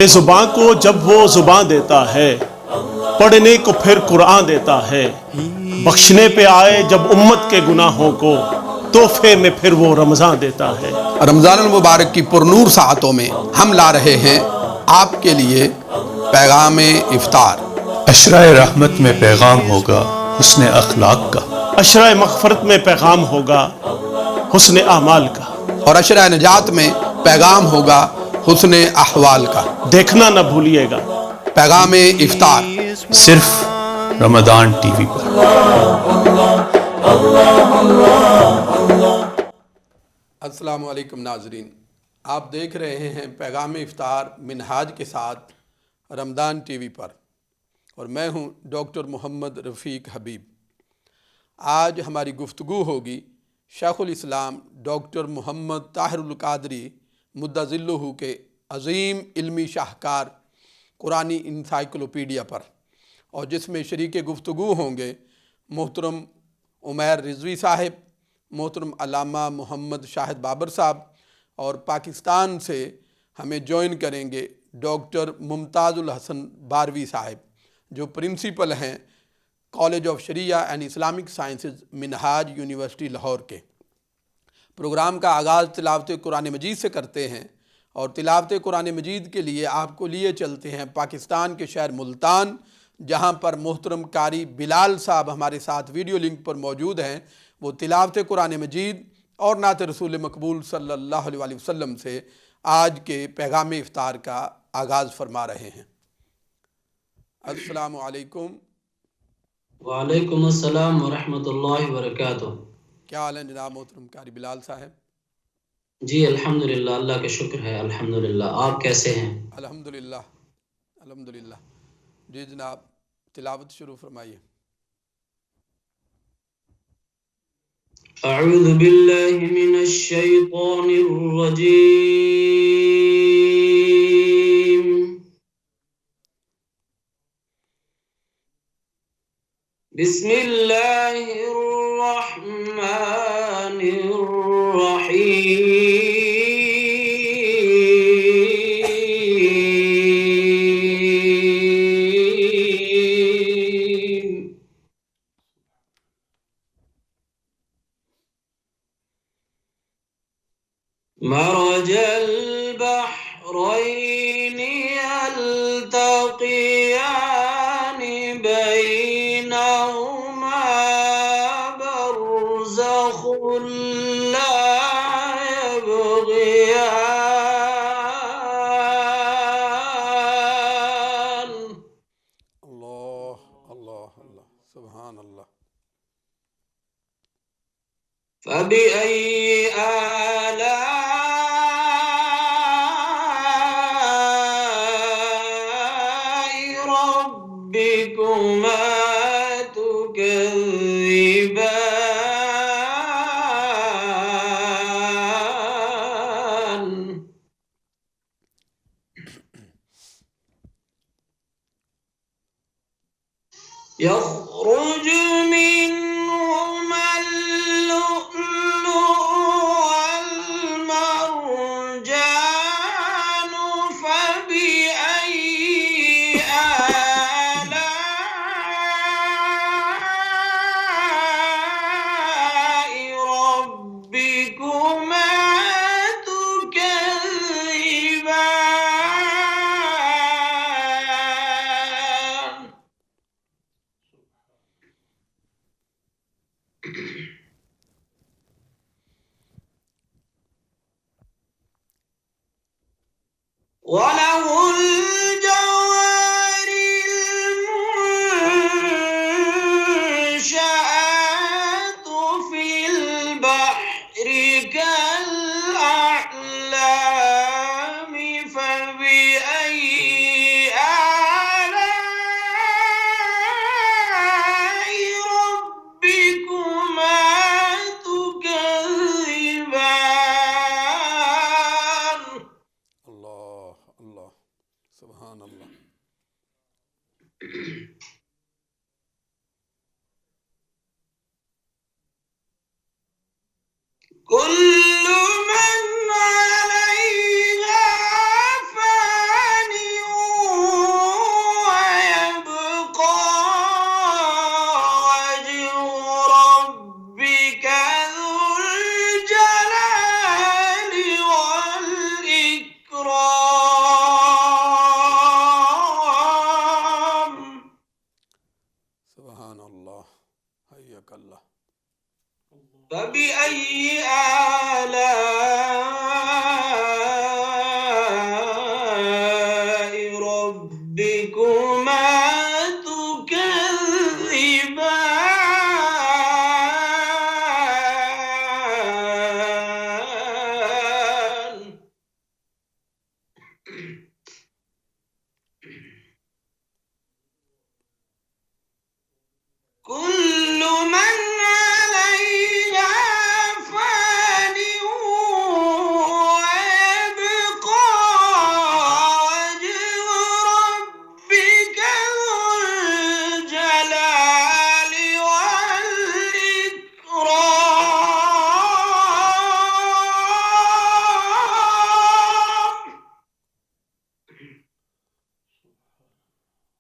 زباں کو جب وہ زباں دیتا ہے، پڑھنے کو پھر قرآن دیتا ہے، بخشنے پہ آئے جب امت کے گناہوں کو، تحفے میں پھر وہ رمضان دیتا ہے۔ رمضان المبارک کی پرنور ساعتوں میں ہم لا رہے ہیں آپ کے لیے پیغام افطار۔ عشرہ رحمت میں پیغام ہوگا حسن اخلاق کا، عشرہ مغفرت میں پیغام ہوگا حسن اعمال کا، اور عشرہ نجات میں پیغام ہوگا حسن احوال کا۔ دیکھنا نہ بھولیے گا پیغام افطار صرف رمضان ٹی وی پر۔ السلام علیکم ناظرین، آپ دیکھ رہے ہیں پیغام افطار منہاج کے ساتھ رمضان ٹی وی پر، اور میں ہوں ڈاکٹر محمد رفیق حبیب۔ آج ہماری گفتگو ہوگی شیخ الاسلام ڈاکٹر محمد طاہر القادری مدّ ظلہ کے عظیم علمی شاہکار قرآنی انسائکلوپیڈیا پر، اور جس میں شریک گفتگو ہوں گے محترم عمیر رضوی صاحب، محترم علامہ محمد شاہد بابر صاحب، اور پاکستان سے ہمیں جوائن کریں گے ڈاکٹر ممتاز الحسن باروی صاحب، جو پرنسپل ہیں کالج آف شریعہ and Islamic sciences Minhaj university Lahore کے۔ پروگرام کا آغاز تلاوت قرآن مجید سے کرتے ہیں، اور تلاوت قرآن مجید کے لیے آپ کو لیے چلتے ہیں پاکستان کے شہر ملتان، جہاں پر محترم قاری بلال صاحب ہمارے ساتھ ویڈیو لنک پر موجود ہیں۔ وہ تلاوت قرآن مجید اور نعت رسول مقبول صلی اللہ علیہ وسلم سے آج کے پیغام افطار کا آغاز فرما رہے ہیں۔ السلام علیکم۔ وعلیکم السلام ورحمۃ اللہ وبرکاتہ۔ کیا حال ہے جناب محترم قاری بلال صاحب؟ جی الحمدللہ، اللہ کا شکر ہے، الحمدللہ۔ آپ کیسے ہیں؟ الحمدللہ الحمدللہ۔ جی جناب، تلاوت شروع فرمائیے۔ اعوذ باللہ من الشیطان الرجیم، بسم اللہ الرحمن الرحیم۔ مرج البحرین یلتقیان بینہما برزخ لا یبغیان۔ اللہ اللہ اللہ، سبحان اللہ۔ فبأي آلاء ربكما تكذبان؟ يخرج منهما اللؤلؤ والمرجان، فبأي آلاء ربكما تكذبان؟ وَلَهُ الْجَوَارِ الْمُنشَآتُ فِي الْبَحْرِ كَالْأَعْلَامِ، فَبِأَيِّ آلَاءِ رَبِّكُمَا تُكَذِّبَانِ؟ اللہ اللہ، سبحان اللہ۔ كل من عليها فان فبأي آلاء ربكما تكذبان كل من عليها فان ويبقى وجه ربك ذو الجلال والإكرام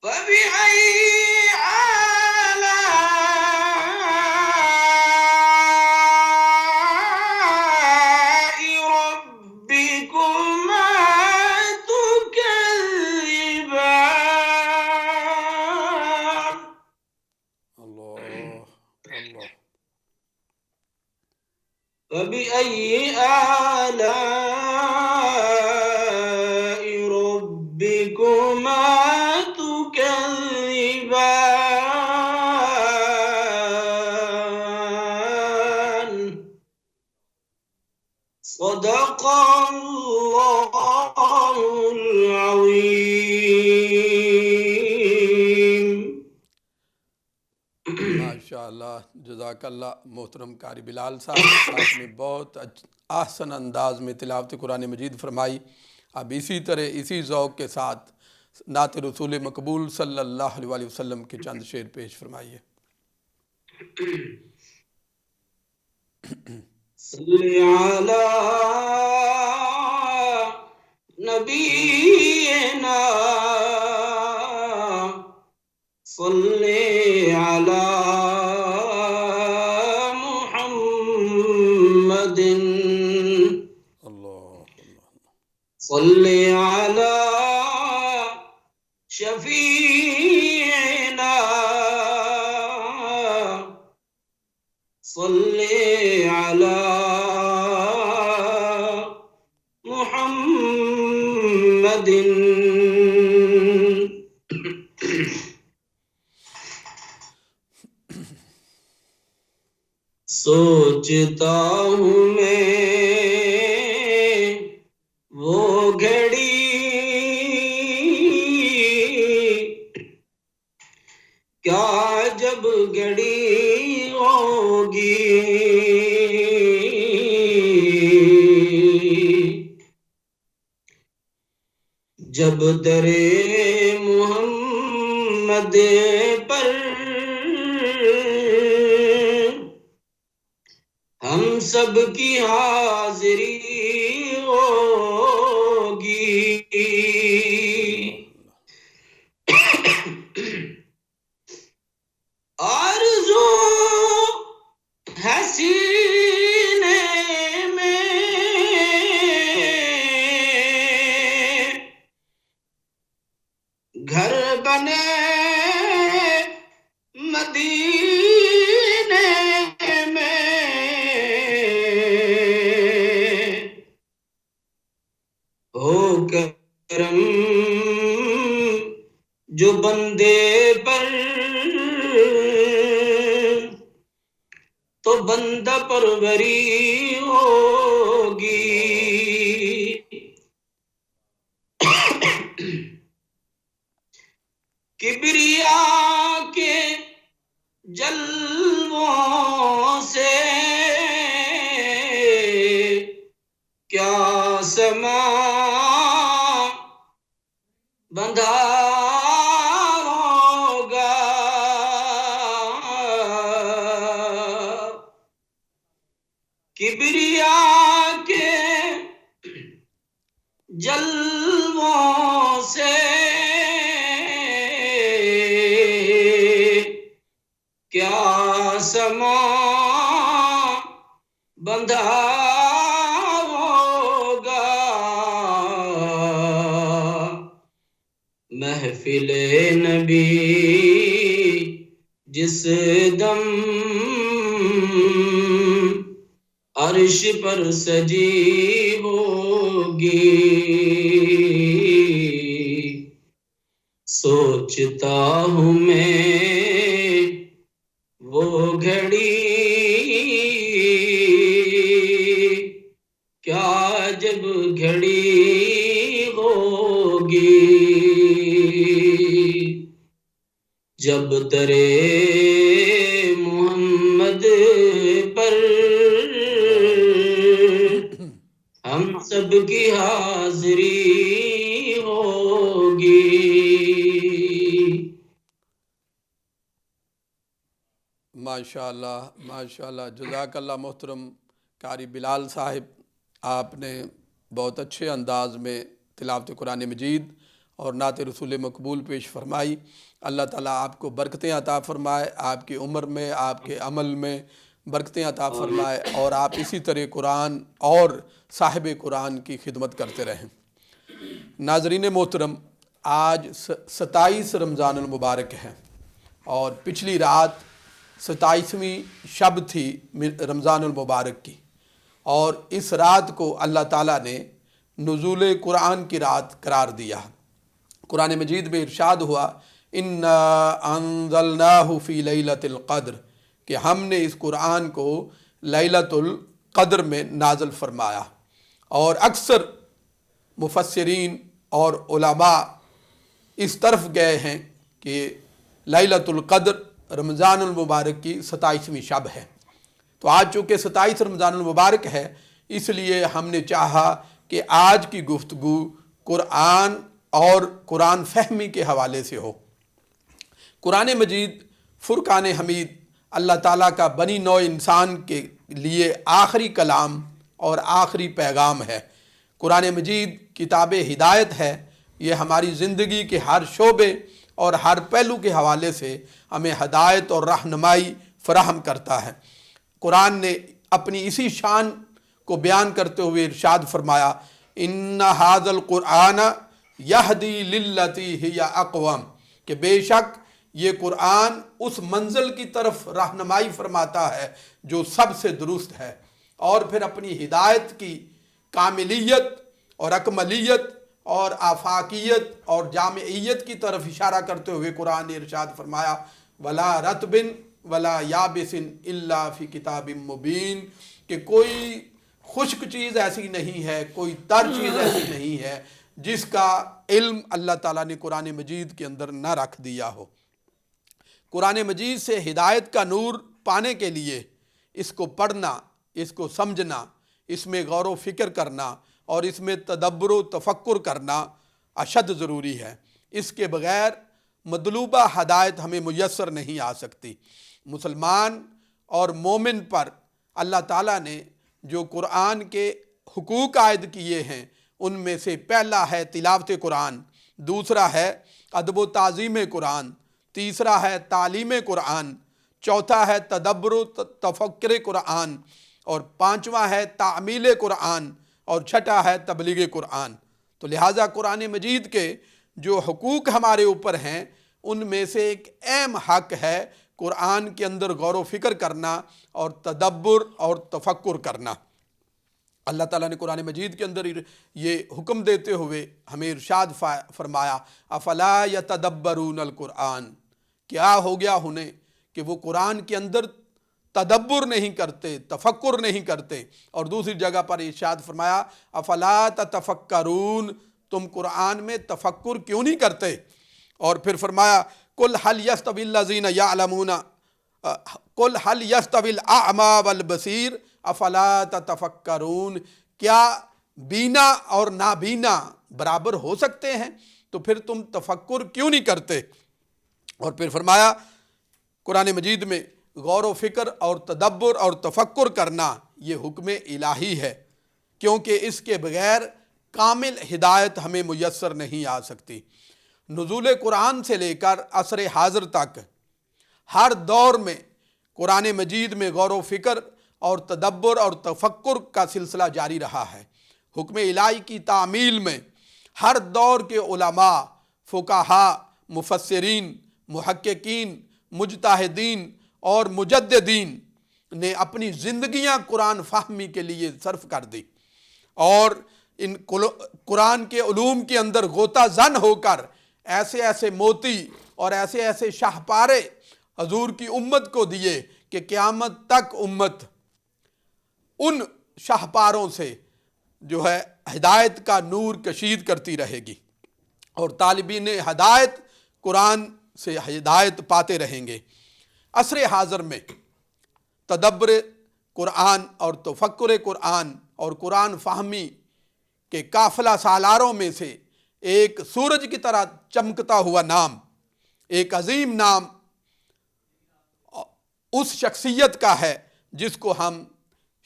فبأي آلاء ربكما تكذبان اللہ اللہ فبأي آلاء ربكما تكذبان صدق الله العظيم ماشاء اللہ، جزاک اللہ محترم قاری بلال صاحب، آپ نے بہت احسن انداز میں تلاوت قرآن مجید فرمائی۔ اب اسی طرح اسی ذوق کے ساتھ نعت رسول مقبول صلی اللہ علیہ وسلم کے چند شعر پیش فرمائیے۔ صلی علی نبینا صلی علی محمد اللہ صلی علی شفیعنا صلی علی محمد سوچتا ہوں میں وہ گھڑی کیا جب گھڑی ہوگی جب در محمد پر ہم سب کی حاضری ہوگی آرزو ہے سینے میں گھر بنے مدینے میں ہو کرم جو بندے پر تو بندہ پروری ہوگی کبریا کے جلووں سے کیا سما بندھا ہوگا کبریا کے جلووں سے کیا سما بندھا ہوگا محفل نبی جس دم عرش پر سجی ہوگی، سوچتا ہوں میں وہ گھڑی کیا جب گھڑی ہوگی، جب درے محمد پر ہم سب کی حاضری ہوگی۔ ماشاءاللہ جزاک اللہ محترم قاری بلال صاحب، آپ نے بہت اچھے انداز میں تلاوت قرآن مجید اور نعت رسول مقبول پیش فرمائی۔ اللہ تعالیٰ آپ کو برکتیں عطا فرمائے، آپ کی عمر میں، آپ کے عمل میں برکتیں عطا فرمائے، اور آپ اسی طرح قرآن اور صاحب قرآن کی خدمت کرتے رہیں۔ ناظرین محترم، آج 27 رمضان المبارک ہے، اور پچھلی رات 27ویں شب تھی رمضان المبارک کی، اور اس رات کو اللہ تعالیٰ نے نزول قرآن کی رات قرار دیا۔ قرآن مجید میں ارشاد ہوا انا انزلناہ فی لیلۃ القدر، کہ ہم نے اس قرآن کو لیلۃ القدر میں نازل فرمایا۔ اور اکثر مفسرین اور علماء اس طرف گئے ہیں کہ لیلۃ القدر رمضان المبارک کی 27ویں شب ہے۔ تو آج چونکہ 27 رمضان المبارک ہے، اس لیے ہم نے چاہا کہ آج کی گفتگو قرآن اور قرآن فہمی کے حوالے سے ہو۔ قرآن مجید فرقان حمید اللہ تعالیٰ کا بنی نوع انسان کے لیے آخری کلام اور آخری پیغام ہے۔ قرآن مجید کتاب ہدایت ہے، یہ ہماری زندگی کے ہر شعبے اور ہر پہلو کے حوالے سے ہمیں ہدایت اور رہنمائی فراہم کرتا ہے۔ قرآن نے اپنی اسی شان کو بیان کرتے ہوئے ارشاد فرمایا ان ھذا القرآن یہدی للتی ہی اقوم، کہ بے شک یہ قرآن اس منزل کی طرف رہنمائی فرماتا ہے جو سب سے درست ہے۔ اور پھر اپنی ہدایت کی کاملیت اور اکملیت اور آفاقیت اور جامعیت کی طرف اشارہ کرتے ہوئے قرآن نے ارشاد فرمایا ولا رطب ولا یابس الا فی کتاب مبین، کہ کوئی خشک چیز ایسی نہیں ہے، کوئی تر چیز ایسی نہیں ہے جس کا علم اللہ تعالیٰ نے قرآن مجید کے اندر نہ رکھ دیا ہو۔ قرآن مجید سے ہدایت کا نور پانے کے لیے اس کو پڑھنا، اس کو سمجھنا، اس میں غور و فکر کرنا اور اس میں تدبر و تفکر کرنا اشد ضروری ہے۔ اس کے بغیر مطلوبہ ہدایت ہمیں میسر نہیں آ سکتی۔ مسلمان اور مومن پر اللہ تعالیٰ نے جو قرآن کے حقوق عائد کیے ہیں، ان میں سے پہلا ہے تلاوت قرآن، دوسرا ہے ادب و تعظیم قرآن، تیسرا ہے تعلیم قرآن، چوتھا ہے تدبر و تفکر قرآن، اور پانچواں ہے تعمیل قرآن، اور چھٹا ہے تبلیغ قرآن۔ تو لہٰذا قرآن مجید کے جو حقوق ہمارے اوپر ہیں، ان میں سے ایک اہم حق ہے قرآن کے اندر غور و فکر کرنا اور تدبر اور تفکر کرنا۔ اللہ تعالیٰ نے قرآن مجید کے اندر یہ حکم دیتے ہوئے ہمیں ارشاد فرمایا افلا یتدبرون القرآن، کیا ہو گیا انہیں کہ وہ قرآن کے اندر تدبر نہیں کرتے، تفکر نہیں کرتے۔ اور دوسری جگہ پر ارشاد فرمایا افلا تتفکرون، تم قرآن میں تفکر کیوں نہیں کرتے؟ اور پھر فرمایا قل هل يستوي الذين يعلمون قل هل يستوي الاعمى والبصير افلا تتفکرون، کیا بینا اور نابینا برابر ہو سکتے ہیں؟ تو پھر تم تفکر کیوں نہیں کرتے؟ اور پھر فرمایا قرآن مجید میں غور و فکر اور تدبر اور تفکر کرنا یہ حکم الہی ہے، کیونکہ اس کے بغیر کامل ہدایت ہمیں میسر نہیں آ سکتی۔ نزول قرآن سے لے کر عصر حاضر تک ہر دور میں قرآن مجید میں غور و فکر اور تدبر اور تفکر کا سلسلہ جاری رہا ہے۔ حکم الہی کی تعمیل میں ہر دور کے علماء، فقہاء، مفسرین، محققین، مجتہدین اور مجددین نے اپنی زندگیاں قرآن فہمی کے لیے صرف کر دی اور ان قرآن کے علوم کے اندر غوطہ زن ہو کر ایسے ایسے موتی اور ایسے ایسے شاہپارے حضور کی امت کو دیے کہ قیامت تک امت ان شاہپاروں سے جو ہے ہدایت کا نور کشید کرتی رہے گی اور طالبین ہدایت قرآن سے ہدایت پاتے رہیں گے۔ عصر حاضر میں تدبر قرآن اور تفکر قرآن اور قرآن فہمی کے قافلہ سالاروں میں سے ایک سورج کی طرح چمکتا ہوا نام، ایک عظیم نام اس شخصیت کا ہے جس کو ہم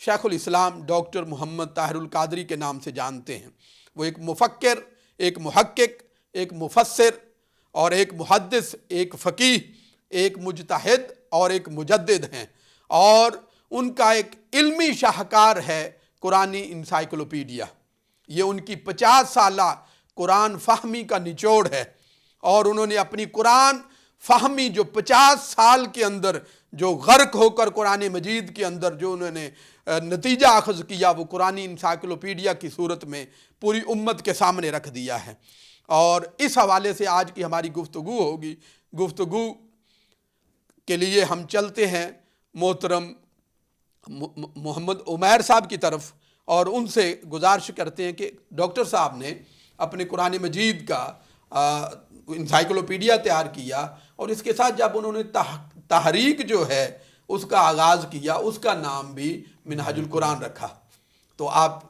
شیخ الاسلام ڈاکٹر محمد طاہر القادری کے نام سے جانتے ہیں۔ وہ ایک مفکر، ایک محقق، ایک مفسر اور ایک محدث، ایک فقیہ، ایک مجتہد اور ایک مجدد ہیں، اور ان کا ایک علمی شاہکار ہے قرآنی انسائکلوپیڈیا۔ یہ ان کی 50 سالہ قرآن فہمی کا نچوڑ ہے، اور انہوں نے اپنی قرآن فہمی جو 50 سال کے اندر جو غرق ہو کر قرآن مجید کے اندر جو انہوں نے نتیجہ اخذ کیا، وہ قرآنی انسائکلوپیڈیا کی صورت میں پوری امت کے سامنے رکھ دیا ہے۔ اور اس حوالے سے آج کی ہماری گفتگو ہوگی۔ گفتگو کے لیے ہم چلتے ہیں محترم محمد عمیر صاحب کی طرف، اور ان سے گزارش کرتے ہیں کہ ڈاکٹر صاحب نے اپنے قرآن مجید کا انسائکلوپیڈیا تیار کیا، اور اس کے ساتھ جب انہوں نے تحریک جو ہے اس کا آغاز کیا، اس کا نام بھی منہاج القرآن رکھا۔ تو آپ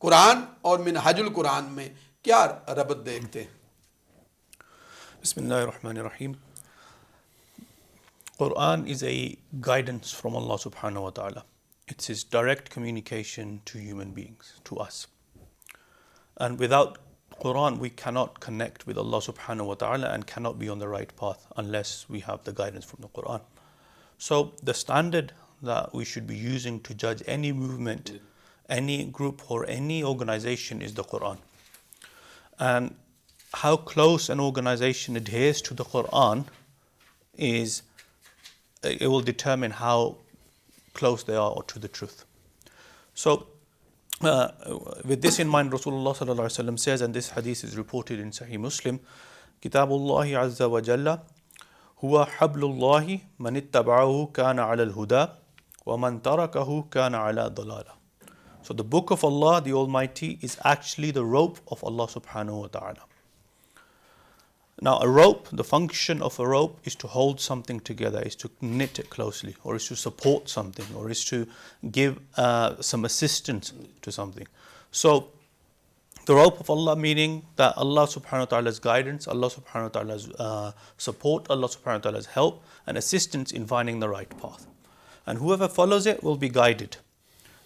قرآن اور منہاج القرآن میں کیا ربط دیکھتے ہیں؟ بسم اللہ الرحمن الرحیم. Quran is a guidance from Allah subhanahu wa ta'ala. It's His direct communication to human beings, to us. And without Quran, we cannot connect with Allah subhanahu wa ta'ala and cannot be on the right path unless we have the guidance from the Quran. So the standard that we should be using to judge any movement, any group or any organization is the Quran. And how close an organization adheres to the Quran it will determine how close they are to the truth. So with this in mind, Rasulullah sallallahu alaihi wasallam says, and this hadith is reported in Sahih Muslim, Kitabullahi azza wa jalla huwa hablullahi man ittaba'ahu kana ala al-huda wa man tarakahu kana ala dalala. So the book of Allah, the Almighty, is actually the rope of Allah subhanahu wa ta'ala. Now a rope, the function of a rope is to hold something together, is to knit it closely, or is to support something, or is to give some assistance to something. So the rope of Allah, meaning that Allah subhanahu wa ta'ala's guidance, Allah subhanahu wa ta'ala's support, Allah subhanahu wa ta'ala's help and assistance in finding the right path. And whoever follows it will be guided,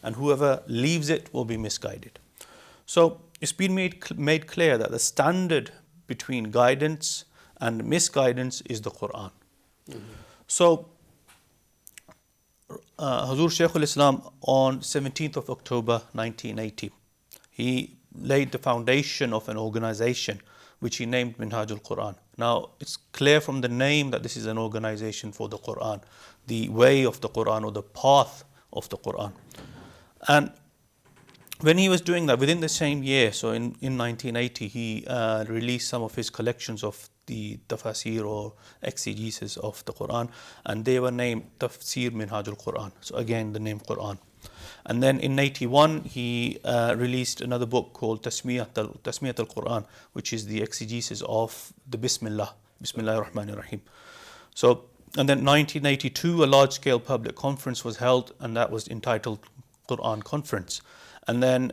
and whoever leaves it will be misguided. So it's been made clear that the standard between guidance and misguidance is the Quran. So Hazur Shaykh al-Islam on 17th of October 1980, he laid the foundation of an organization which he named Minhaj al-Quran. Now it's clear from the name that this is an organization for the Quran, the way of the Quran or the path of the Quran. And when he was doing that, within the same year, so in 1980, he released some of his collections of the tafsir or exegesis of the Quran, and they were named Tafsir Minhaj al-Quran. So again, the name Quran. And then in 81, he released another book called Tasmiyat al-Quran, which is the exegesis of the Bismillah, Bismillahir Rahmanir Rahim. So, and then 1982, a large-scale public conference was held, and that was entitled Quran Conference. And then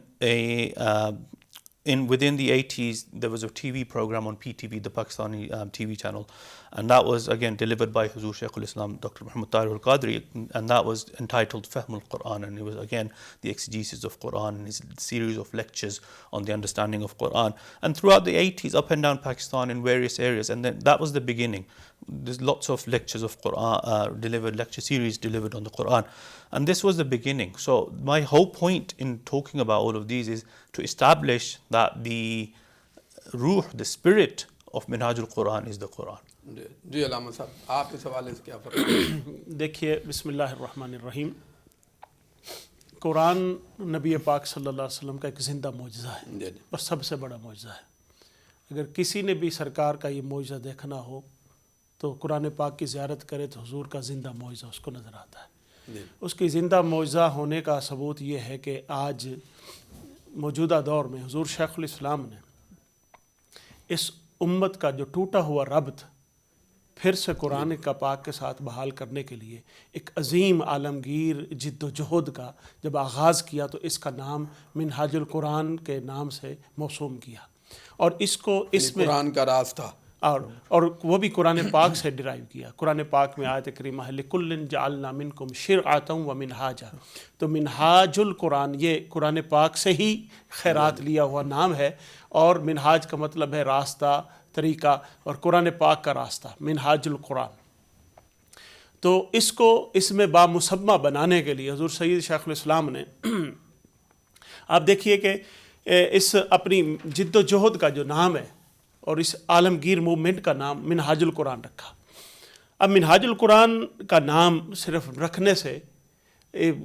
within the 80s, there was a TV program on PTV, the Pakistani TV channel, and that was again delivered by Hazur Shaykh al-Islam, Dr. Muhammad Tahir al-Qadri, and that was entitled Fahm al-Quran, and it was again the exegesis of Quran and his series of lectures on the understanding of Quran. And throughout the 80s, up and down Pakistan in various areas, and then that was the beginning. There's lots of lectures of Quran delivered, lecture series delivered on the Quran, and this was the beginning. So my whole point in talking about all of these is to establish that the ruh, the spirit of Minhaj al-Quran is the Quran. جی علامہ صاحب، آپ اس حوالے سے کیا فرمائیں؟ دیکھیے، بسم اللہ الرحمن الرحیم. قرآن نبی پاک صلی اللہ علیہ وسلم کا ایک زندہ معجزہ ہے جی اور سب سے بڑا معجزہ ہے. اگر کسی نے بھی سرکار کا یہ معجزہ دیکھنا ہو تو قرآن پاک کی زیارت کرے تو حضور کا زندہ معجزہ اس کو نظر آتا ہے. جی اس کی زندہ معجزہ ہونے کا ثبوت یہ ہے کہ آج موجودہ دور میں حضور شیخ الاسلام نے اس امت کا جو ٹوٹا ہوا ربط پھر سے قرآن کا پاک کے ساتھ بحال کرنے کے لیے ایک عظیم عالمگیر جد و جہد کا جب آغاز کیا تو اس کا نام منہاج القرآن کے نام سے موسوم کیا. اور اس کو اس میں قرآن کا راستہ اور وہ بھی قرآن پاک سے ڈرائیو کیا. قرآن پاک میں آیت کریمہ ہے لِكُلٍّ جَعَلْنَا مِنْكُمْ شِرْعَةً وَمِنْهَاجًا. تو منہاج القرآن یہ قرآن پاک سے ہی خیرات لیا ہوا نام ہے. اور منہاج کا مطلب ہے راستہ، طریقہ، اور قرآن پاک کا راستہ منہاج القرآن. تو اس کو اس میں بامسمہ بنانے کے لیے حضور سید شیخ الاسلام نے آپ دیکھیے کہ اس اپنی جد و جہد کا جو نام ہے اور اس عالمگیر موومنٹ کا نام منہاج القرآن رکھا. اب منہاج القرآن کا نام صرف رکھنے سے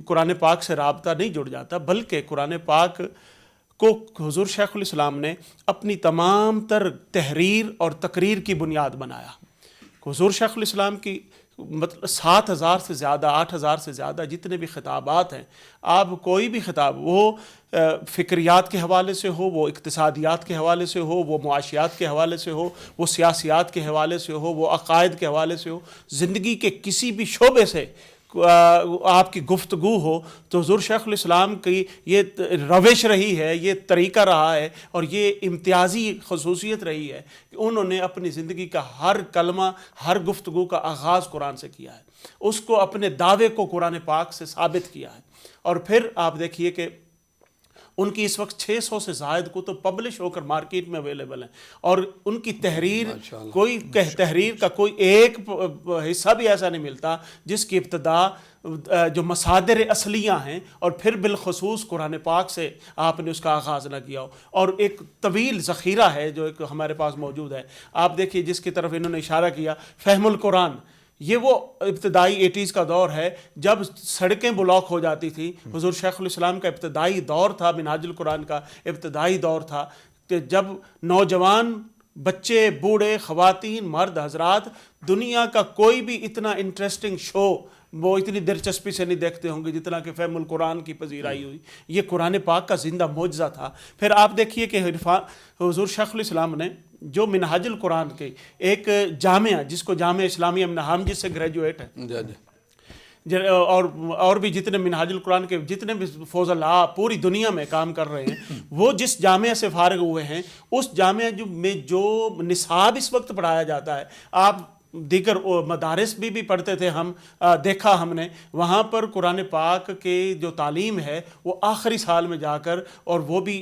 قرآن پاک سے رابطہ نہیں جڑ جاتا، بلکہ قرآن پاک کو حضور شیخ الاسلام نے اپنی تمام تر تحریر اور تقریر کی بنیاد بنایا. حضور شیخ الاسلام کی مطلب 7,000 سے زیادہ 8,000 سے زیادہ جتنے بھی خطابات ہیں، آپ کوئی بھی خطاب وہ فکریات کے حوالے سے ہو، وہ اقتصادیات کے حوالے سے ہو، وہ معاشیات کے حوالے سے ہو، وہ سیاسیات کے حوالے سے ہو، وہ عقائد کے حوالے سے ہو، زندگی کے کسی بھی شعبے سے آپ کی گفتگو ہو تو حضور شیخ الاسلام کی یہ روش رہی ہے، یہ طریقہ رہا ہے اور یہ امتیازی خصوصیت رہی ہے کہ انہوں نے اپنی زندگی کا ہر کلمہ، ہر گفتگو کا آغاز قرآن سے کیا ہے. اس کو اپنے دعوے کو قرآن پاک سے ثابت کیا ہے. اور پھر آپ دیکھیے کہ ان کی اس وقت 600 سے زائد کتب پبلش ہو کر مارکیٹ میں اویلیبل ہیں. اور ان کی تحریر کوئی تحریر کا کوئی ایک حصہ بھی ایسا نہیں ملتا جس کی ابتدا جو مصادر اصلیہ ہیں اور پھر بالخصوص قرآن پاک سے آپ نے اس کا آغاز نہ کیا ہو. اور ایک طویل ذخیرہ ہے جو ایک ہمارے پاس موجود ہے. آپ دیکھیے جس کی طرف انہوں نے اشارہ کیا، فہم القرآن، یہ وہ ابتدائی 80s کا دور ہے جب سڑکیں بلاک ہو جاتی تھی. حضور شیخ الاسلام کا ابتدائی دور تھا، منہاج القرآن کا ابتدائی دور تھا کہ جب نوجوان، بچے، بوڑھے، خواتین، مرد حضرات دنیا کا کوئی بھی اتنا انٹرسٹنگ شو وہ اتنی دلچسپی سے نہیں دیکھتے ہوں گے جتنا کہ فہم القرآن کی پذیرائی ہوئی. یہ قرآن پاک کا زندہ معجزہ تھا. پھر آپ دیکھیے کہ حضور شیخ الاسلام نے جو منہاج القرآن کے ایک جامعہ جس کو جامعہ اسلامیہ ہم جس سے گریجویٹ ہیں اور بھی جتنے منہاج القرآن کے جتنے بھی فوز اللہ پوری دنیا میں کام کر رہے ہیں، وہ جس جامعہ سے فارغ ہوئے ہیں اس جامعہ میں جو نصاب اس وقت پڑھایا جاتا ہے، آپ دیگر مدارس بھی پڑھتے تھے، ہم دیکھا ہم نے وہاں پر قرآن پاک کے جو تعلیم ہے وہ آخری سال میں جا کر اور وہ بھی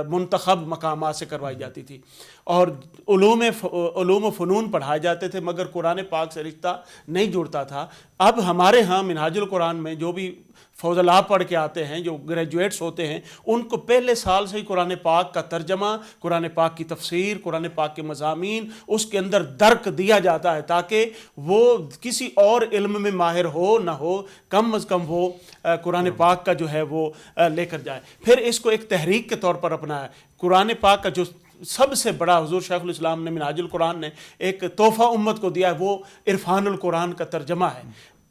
منتخب مقامات سے کروائی جاتی تھی. اور علوم و فنون پڑھائے جاتے تھے مگر قرآن پاک سے رشتہ نہیں جڑتا تھا. اب ہمارے ہاں منہاج القرآن میں جو بھی فوز اللہ پڑھ کے آتے ہیں، جو گریجویٹس ہوتے ہیں، ان کو پہلے سال سے ہی قرآن پاک کا ترجمہ، قرآن پاک کی تفسیر، قرآن پاک کے مضامین اس کے اندر درک دیا جاتا ہے تاکہ وہ کسی اور علم میں ماہر ہو نہ ہو، کم از کم وہ قرآن پاک کا جو ہے وہ لے کر جائے. پھر اس کو ایک تحریک کے طور پر اپنایا. قرآن پاک کا جو سب سے بڑا حضور شیخ الاسلام نے منہاج القرآن نے ایک تحفہ امت کو دیا ہے، وہ عرفان القرآن کا ترجمہ ہے،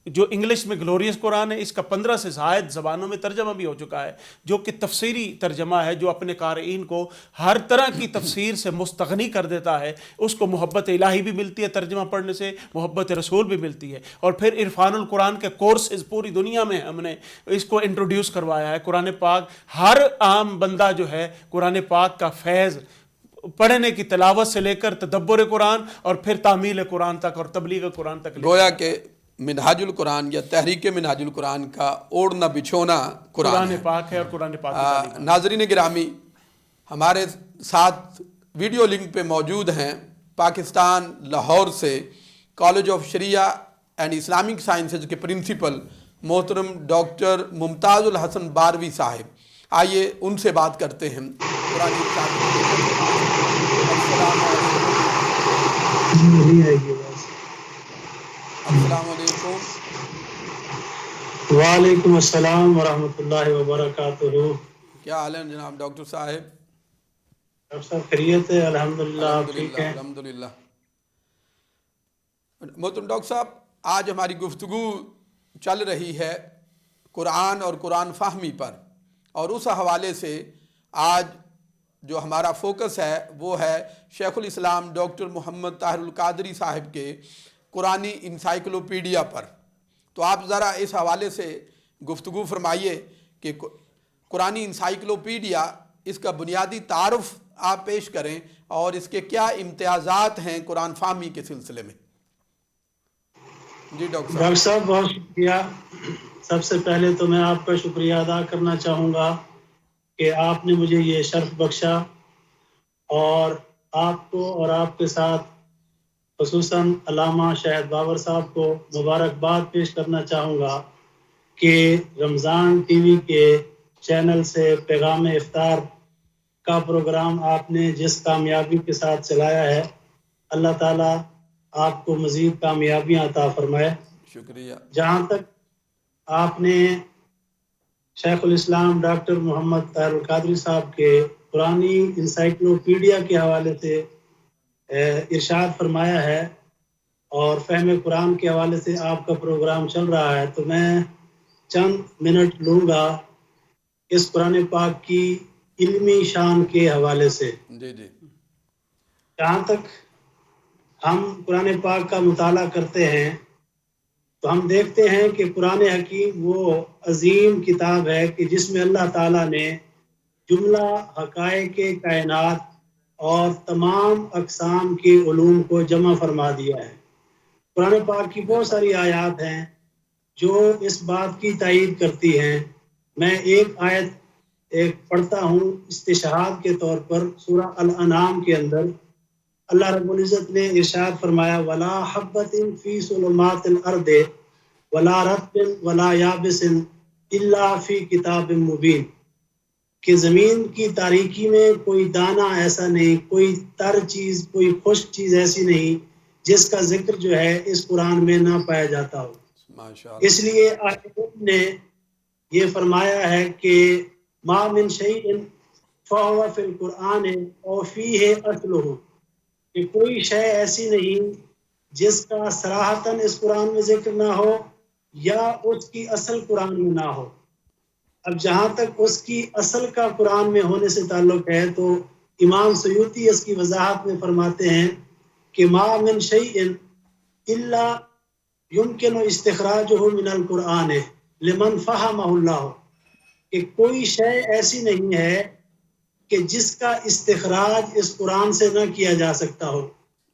جو انگلش میں گلوریس قرآن ہے. اس کا 15 سے زائد زبانوں میں ترجمہ بھی ہو چکا ہے، جو کہ تفسیری ترجمہ ہے جو اپنے قارئین کو ہر طرح کی تفسیر سے مستغنی کر دیتا ہے. اس کو محبت الہی بھی ملتی ہے ترجمہ پڑھنے سے، محبت رسول بھی ملتی ہے. اور پھر عرفان القرآن کے کورسز پوری دنیا میں ہم نے اس کو انٹروڈیوس کروایا ہے. قرآن پاک ہر عام بندہ جو ہے قرآن پاک کا فیض پڑھنے کی تلاوت سے لے کر تدبر قرآن اور پھر تعمیل قرآن تک اور تبلیغ قرآن تک، گویا کہ منہاج القرآن یا تحریک منہاج القرآن کا اوڑھنا بچھونا قرآن پاک ہے اور قرآن پاک کی تعلیم. ناظرین گرامی، ہمارے ساتھ ویڈیو لنک پہ موجود ہیں پاکستان لاہور سے کالج آف شریعہ اینڈ اسلامک سائنسز کے پرنسپل محترم ڈاکٹر ممتاز الحسن باروی صاحب. آئیے ان سے بات کرتے ہیں. السلام علیکم. وعلیکم السلام ورحمۃ اللہ وبرکاتہ. کیا حال ہے جناب ڈاکٹر صاحب؟ ڈاکٹر صاحب خیریت ہے؟ الحمدللہ. آپ ٹھیک ہیں؟ الحمدللہ. محترم ڈاکٹر صاحب، آج ہماری گفتگو چل رہی ہے قرآن اور قرآن فہمی پر، اور اس حوالے سے آج جو ہمارا فوکس ہے وہ ہے شیخ الاسلام ڈاکٹر محمد طاہر القادری صاحب کے قرآنی انسائکلوپیڈیا پر. تو آپ ذرا اس حوالے سے گفتگو فرمائیے کہ قرآنی انسائکلوپیڈیا، اس کا بنیادی تعارف آپ پیش کریں اور اس کے کیا امتیازات ہیں قرآن فہمی کے سلسلے میں. جی ڈاکٹر صاحب بہت شکریہ. سب سے پہلے تو میں آپ کا شکریہ ادا کرنا چاہوں گا کہ آپ نے مجھے یہ شرف بخشا، اور آپ کو اور آپ کے ساتھ خصوصاً علامہ شاہد بابر صاحب کو مبارکباد پیش کرنا چاہوں گا کہ رمضان ٹی وی کے چینل سے پیغام افطار کا پروگرام آپ نے جس کامیابی کے ساتھ چلایا ہے، اللہ تعالیٰ آپ کو مزید کامیابیاں عطا فرمائے. شکریہ. جہاں تک آپ نے شیخ الاسلام ڈاکٹر محمد طاہر القادری صاحب کے قرآنی انسائکلوپیڈیا کے حوالے سے ارشاد فرمایا ہے اور فہم قرآن کے حوالے سے آپ کا پروگرام چل رہا ہے، تو میں چند منٹ لوں گا اس قرآن پاک کی علمی شان کے حوالے سے. جی جی. جہاں تک ہم قرآن پاک کا مطالعہ کرتے ہیں تو ہم دیکھتے ہیں کہ قرآن حکیم وہ عظیم کتاب ہے کہ جس میں اللہ تعالیٰ نے جملہ حقائق کائنات اور تمام اقسام کے علوم کو جمع فرما دیا ہے. قرآن پاک کی بہت ساری آیات ہیں جو اس بات کی تائید کرتی ہیں. میں ایک آیت پڑھتا ہوں استشہاد کے طور پر. سورہ الانعام کے اندر اللہ رب العزت نے ارشاد فرمایا وَلَا حَبَّةٍ فِي ظُلُمَاتِ الْأَرْضِ وَلَا رَطْبٍ وَلَا يَابِسٍ إِلَّا فِي كِتَابٍ مُبِينٍ، کہ زمین کی تاریکی میں کوئی دانہ ایسا نہیں، کوئی تر چیز، کوئی خشک چیز ایسی نہیں جس کا ذکر جو ہے اس قرآن میں نہ پایا جاتا ہو. اس لیے آیت نے یہ فرمایا ہے کہ ما من شیء فہو فی القرآن او فیہ اصلہ، کہ کوئی شے ایسی نہیں جس کا صراحتاً اس قرآن میں ذکر نہ ہو یا اس کی اصل قرآن میں نہ ہو. اب جہاں تک اس کی اصل کا قرآن میں ہونے سے تعلق ہے تو امام سیوطی اس کی وضاحت میں فرماتے ہیں کہ ما من شیء الا یمکن استخراجہ من القرآن لمن فہمہ اللہ، کہ کوئی شے ایسی نہیں ہے کہ جس کا استخراج اس قرآن سے نہ کیا جا سکتا ہو،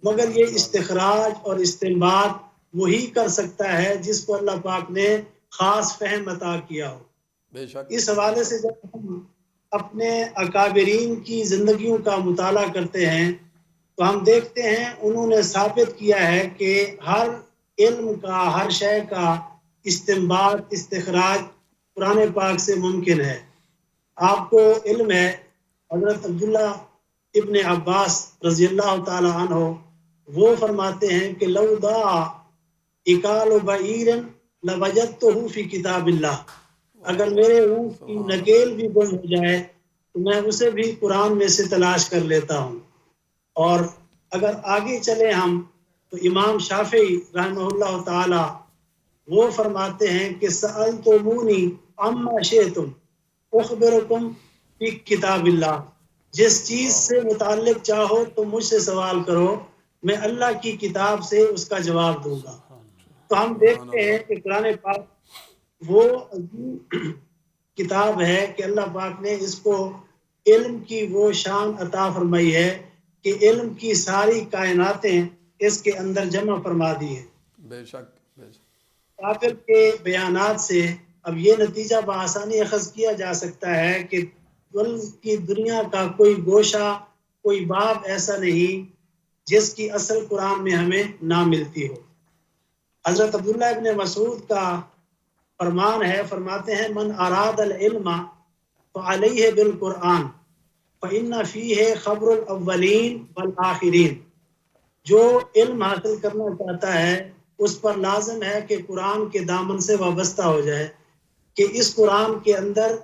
مگر یہ استخراج اور استنباط وہی کر سکتا ہے جس کو اللہ پاک نے خاص فہم عطا کیا ہو. بے شک. اس حوالے سے جب ہم اپنے اکابرین کی زندگیوں کا مطالعہ کرتے ہیں تو ہم دیکھتے ہیں انہوں نے ثابت کیا ہے کہ ہر علم کا، ہر شے کا استنباط، استخراج قرآن پاک سے ممکن ہے. آپ کو علم ہے حضرت عبداللہ ابن عباس رضی اللہ تعالی عنہ وہ فرماتے ہیں کہ لو دعا اکال بعیر لوجدتہ فی کتاب اللہ، اگر میرے اونٹ کی نکیل بھی گم ہو جائے تو میں اسے بھی قرآن میں سے تلاش کر لیتا ہوں. اور اگر آگے چلے ہم تو امام شافعی رحمہ اللہ تعالی وہ فرماتے ہیں کہ سألتمونی عما شئتم اخبرکم فی کتاب اللہ، جس چیز سے متعلق چاہو تو مجھ سے سوال کرو، میں اللہ کی کتاب سے اس کا جواب دوں گا. تو ہم دیکھتے ہیں کہ قرآن پاک وہ عظیم کتاب ہے کہ اللہ پاک نے اس کو علم کی وہ شان عطا فرمائی ہے کہ علم کی ساری کائناتیں اس کے اندر جمع فرما دی ہیں. بے شک. بے شک. کافر کے بیانات سے اب یہ نتیجہ بآسانی اخذ کیا جا سکتا ہے کہ کی دنیا کا کوئی گوشہ، کوئی باب ایسا نہیں جس کی اصل قرآن میں ہمیں نہ ملتی ہو. حضرت عبداللہ ابن مسعود کا فرمان ہے، فرماتے ہیں من اراد العلم فعلیہ بالقرآن فإن فیہ خبر الاولین والآخرین، جو علم حاصل کرنا چاہتا ہے اس پر لازم ہے کہ قرآن کے دامن سے وابستہ ہو جائے، کہ اس قرآن کے اندر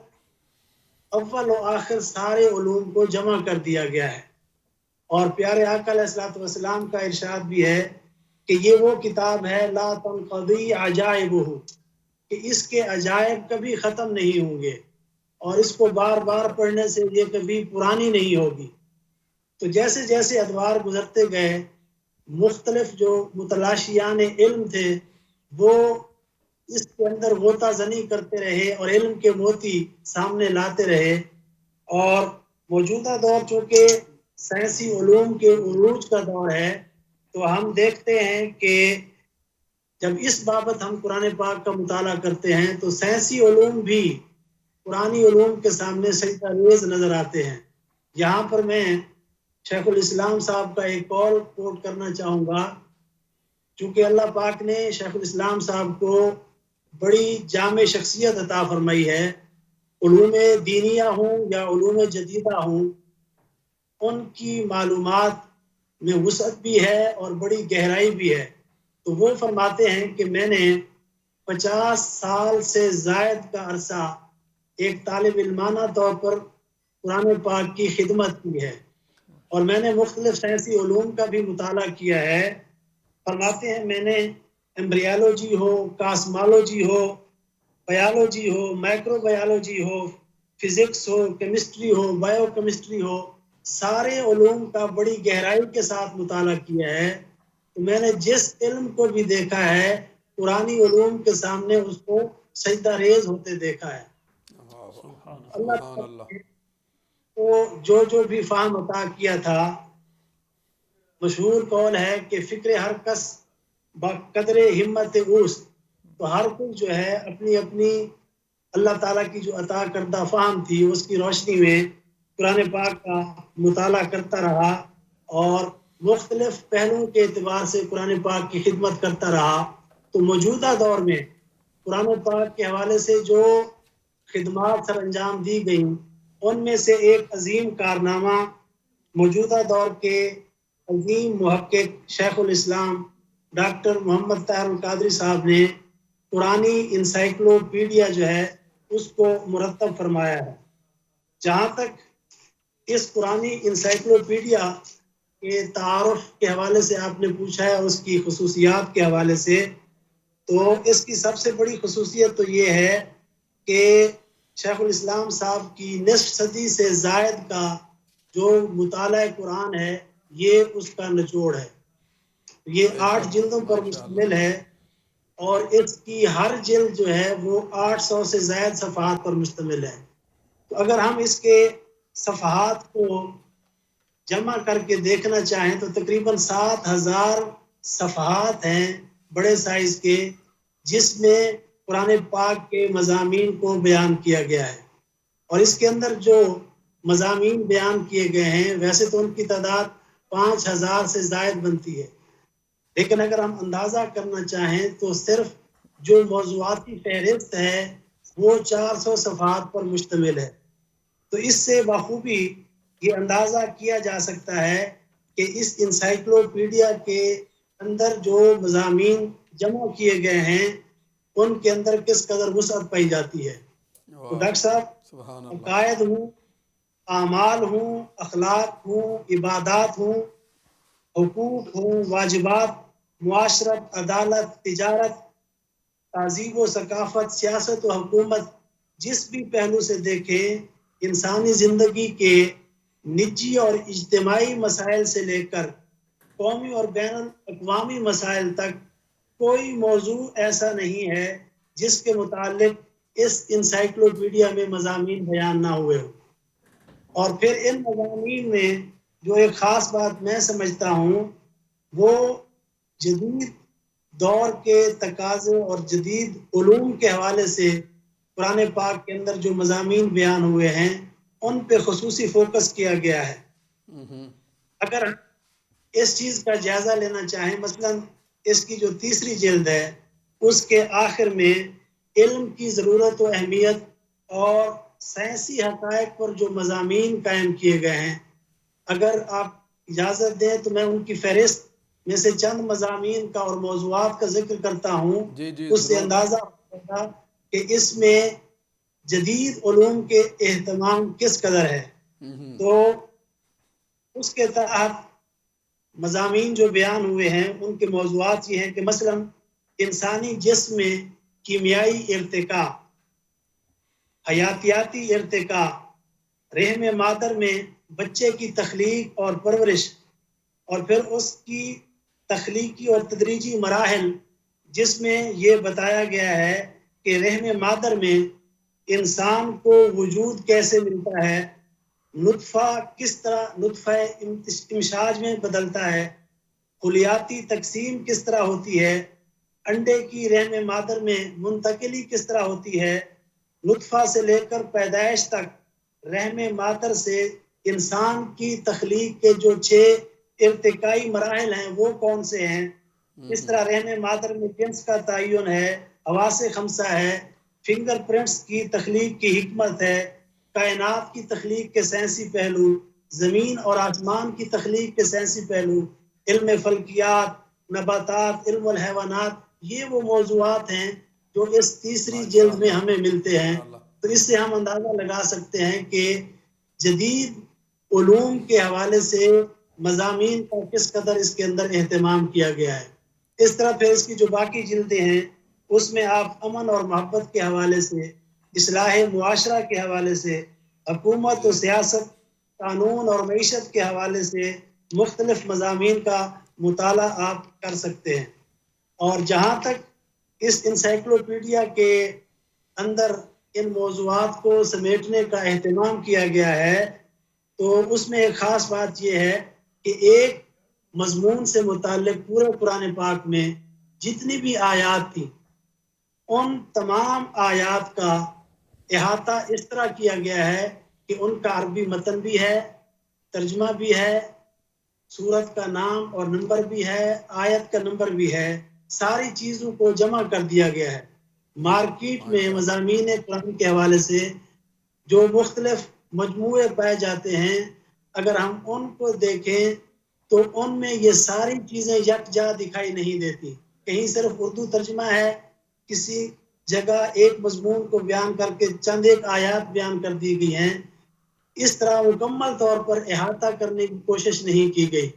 اول و آخر سارے علوم کو جمع کر دیا گیا ہے. اور پیارے آقا علیہ الصلوۃ والسلام کا ارشاد بھی ہے کہ یہ وہ کتاب ہے لا تنقضی عجائبہ، کہ اس کے عجائب کبھی ختم نہیں ہوں گے اور اس کو بار بار پڑھنے سے یہ کبھی پرانی نہیں ہوگی. تو جیسے جیسے ادوار گزرتے گئے مختلف جو متلاشیان علم تھے وہ اس کے اندر غوطہ زنی کرتے رہے اور علم کے موتی سامنے لاتے رہے. اور موجودہ دور چونکہ سائنسی علوم کے عروج کا دور ہے تو ہم دیکھتے ہیں کہ جب اس بابت ہم قرآن پاک کا مطالعہ کرتے ہیں تو سائنسی علوم بھی قرآنی علوم کے سامنے سجدہ ریز نظر آتے ہیں. یہاں پر میں شیخ الاسلام صاحب کا ایک قول کوٹ کرنا چاہوں گا. چونکہ اللہ پاک نے شیخ الاسلام صاحب کو بڑی جامع شخصیت عطا فرمائی ہے، علوم دینیہ ہوں یا علوم جدیدہ ہوں، ان کی معلومات میں وسعت بھی ہے اور بڑی گہرائی بھی ہے. تو وہ فرماتے ہیں کہ میں نے 50 سال سے زائد کا عرصہ ایک طالب علمانہ طور پر قرآن پاک کی خدمت کی ہے اور میں نے مختلف سائنسی علوم کا بھی مطالعہ کیا ہے. فرماتے ہیں میں نے ایمبریالوجی ہو، کاسمالوجی ہو، بایولوجی ہو، مائکرو بایولوجی ہو، فزکس ہو، کیمسٹری ہو، بایو کیمسٹری ہو، سارے علوم کا بڑی گہرائی کے ساتھ مطالعہ کیا ہے. تو میں نے جس علم کو بھی دیکھا ہے قرآنی علوم کے سامنے اس کو سجدہ ریز ہوتے دیکھا ہے. سبحان اللہ. تو جو بھی فہم عطا کیا تھا، مشہور قول ہے کہ فکر ہر کس بقدر ہمت اوست، تو ہر کوئی جو ہے اپنی اپنی اللہ تعالیٰ کی جو عطا کردہ فہم تھی اس کی روشنی میں قرآن پاک کا مطالعہ کرتا رہا اور مختلف پہلوؤں کے اعتبار سے قرآن پاک کی خدمت کرتا رہا. تو موجودہ دور میں قرآن پاک کے حوالے سے جو خدمات سر انجام دی گئیں ان میں سے ایک عظیم کارنامہ موجودہ دور کے عظیم محقق شیخ الاسلام ڈاکٹر محمد طاہر القادری صاحب نے قرآنی انسائکلوپیڈیا جو ہے اس کو مرتب فرمایا ہے. جہاں تک اس قرآنی انسائکلوپیڈیا کے تعارف کے حوالے سے آپ نے پوچھا ہے اور اس کی خصوصیات کے حوالے سے، تو اس کی سب سے بڑی خصوصیت تو یہ ہے کہ شیخ الاسلام صاحب کی نصف صدی سے زائد کا جو مطالعہ قرآن ہے یہ اس کا نچوڑ ہے. یہ 8 جلدوں پر مشتمل ہے اور اس کی ہر جلد جو ہے وہ 800 سے زائد صفحات پر مشتمل ہے. تو اگر ہم اس کے صفحات کو جمع کر کے دیکھنا چاہیں تو تقریباً 7000 صفحات ہیں بڑے سائز کے، جس میں قرآن پاک کے مضامین کو بیان کیا گیا ہے. اور اس کے اندر جو مضامین بیان کیے گئے ہیں ویسے تو ان کی تعداد 5000 سے زائد بنتی ہے، لیکن اگر ہم اندازہ کرنا چاہیں تو صرف جو موضوعاتی فہرست ہے وہ 400 صفحات پر مشتمل ہے. تو اس سے بخوبی یہ اندازہ کیا جا سکتا ہے کہ اس انسائکلوپیڈیا کے اندر جو مضامین جمع کیے گئے ہیں ان کے اندر کس قدر وسعت پائی جاتی ہے. تو ڈاکٹر صاحب عقائد ہوں، اعمال ہوں، اخلاق ہوں، عبادات ہوں، حقوق ہوں، واجبات، معاشرت، عدالت، تجارت، تہذیب و ثقافت، سیاست و حکومت، جس بھی پہلو سے دیکھیں انسانی زندگی کے نجی اور اجتماعی مسائل سے لے کر قومی اور بین الاقوامی مسائل تک کوئی موضوع ایسا نہیں ہے جس کے متعلق اس انسائکلوپیڈیا میں مضامین بیان نہ ہوئے ہوں. اور پھر ان مضامین میں جو ایک خاص بات میں سمجھتا ہوں وہ جدید دور کے تقاضے اور جدید علوم کے حوالے سے قرآن پاک کے اندر جو مضامین بیان ہوئے ہیں ان پہ خصوصی فوکس کیا گیا ہے. اگر اس چیز کا جائزہ لینا چاہیں مثلا اس کی جو تیسری جلد ہے اس کے آخر میں علم کی ضرورت و اہمیت اور سائنسی حقائق پر جو مضامین قائم کیے گئے ہیں، اگر آپ اجازت دیں تو میں ان کی فہرست میں سے چند مضامین کا اور موضوعات کا ذکر کرتا ہوں. جی اس سے اندازہ ہوگا کہ اس میں جدید علوم کے اہتمام کس قدر ہے. تو اس کے تحت مضامین جو بیان ہوئے ہیں ان کے موضوعات یہ ہیں کہ مثلا انسانی جسم میں کیمیائی ارتقاء، حیاتیاتی ارتقاء، رحم مادر میں بچے کی تخلیق اور پرورش، اور پھر اس کی تخلیقی اور تدریجی مراحل، جس میں یہ بتایا گیا ہے کہ رحم مادر میں انسان کو وجود کیسے ملتا ہے، نطفہ کس طرح نطفہ امشاج میں بدلتا ہے، خلیاتی تقسیم کس طرح ہوتی ہے، انڈے کی رحم مادر میں منتقلی کس طرح ہوتی ہے، نطفہ سے لے کر پیدائش تک رحم مادر سے انسان کی تخلیق کے جو 6 ارتقائی مراحل ہیں وہ کون سے ہیں، اس طرح رحم مادر میں جنس کا تعین ہے، حواس خمسہ ہے، فنگر پرنٹس کی تخلیق کی حکمت ہے، کائنات کی تخلیق کے سائنسی پہلو، زمین اور آسمان کی تخلیق کے سائنسی پہلو، علم فلکیات، نباتات، علم الحیوانات، یہ وہ موضوعات ہیں جو اس تیسری جلد میں ہمیں ملتے ہیں. تو اس سے ہم اندازہ لگا سکتے ہیں کہ جدید علوم کے حوالے سے مضامین کا کس قدر اس کے اندر اہتمام کیا گیا ہے. اس طرح پھر اس کی جو باقی جلدیں ہیں اس میں آپ امن اور محبت کے حوالے سے، اصلاح معاشرہ کے حوالے سے، حکومت و سیاست، قانون اور معیشت کے حوالے سے مختلف مضامین کا مطالعہ آپ کر سکتے ہیں. اور جہاں تک اس انسائکلوپیڈیا کے اندر ان موضوعات کو سمیٹنے کا اہتمام کیا گیا ہے تو اس میں ایک خاص بات یہ ہے کہ ایک مضمون سے متعلق پورے قرآن پاک میں جتنی بھی آیات تھیں ان تمام آیات کا احاطہ اس طرح کیا گیا ہے کہ ان کا عربی متن بھی ہے، ترجمہ بھی ہے، سورت کا نام اور نمبر بھی ہے، آیت کا نمبر بھی ہے، ساری چیزوں کو جمع کر دیا گیا ہے. مارکیٹ میں مضامین قرآن کے حوالے سے جو مختلف مجموعے پائے جاتے ہیں، اگر ہم ان کو دیکھیں تو ان میں یہ ساری چیزیں یکجا دکھائی نہیں دیتی. کہیں صرف اردو ترجمہ ہے، کسی جگہ ایک مضمون کو بیان کر کے چند ایک آیات بیان کر دی گئی ہیں. اس طرح مکمل طور پر احاطہ کرنے کی کوشش نہیں کی گئی.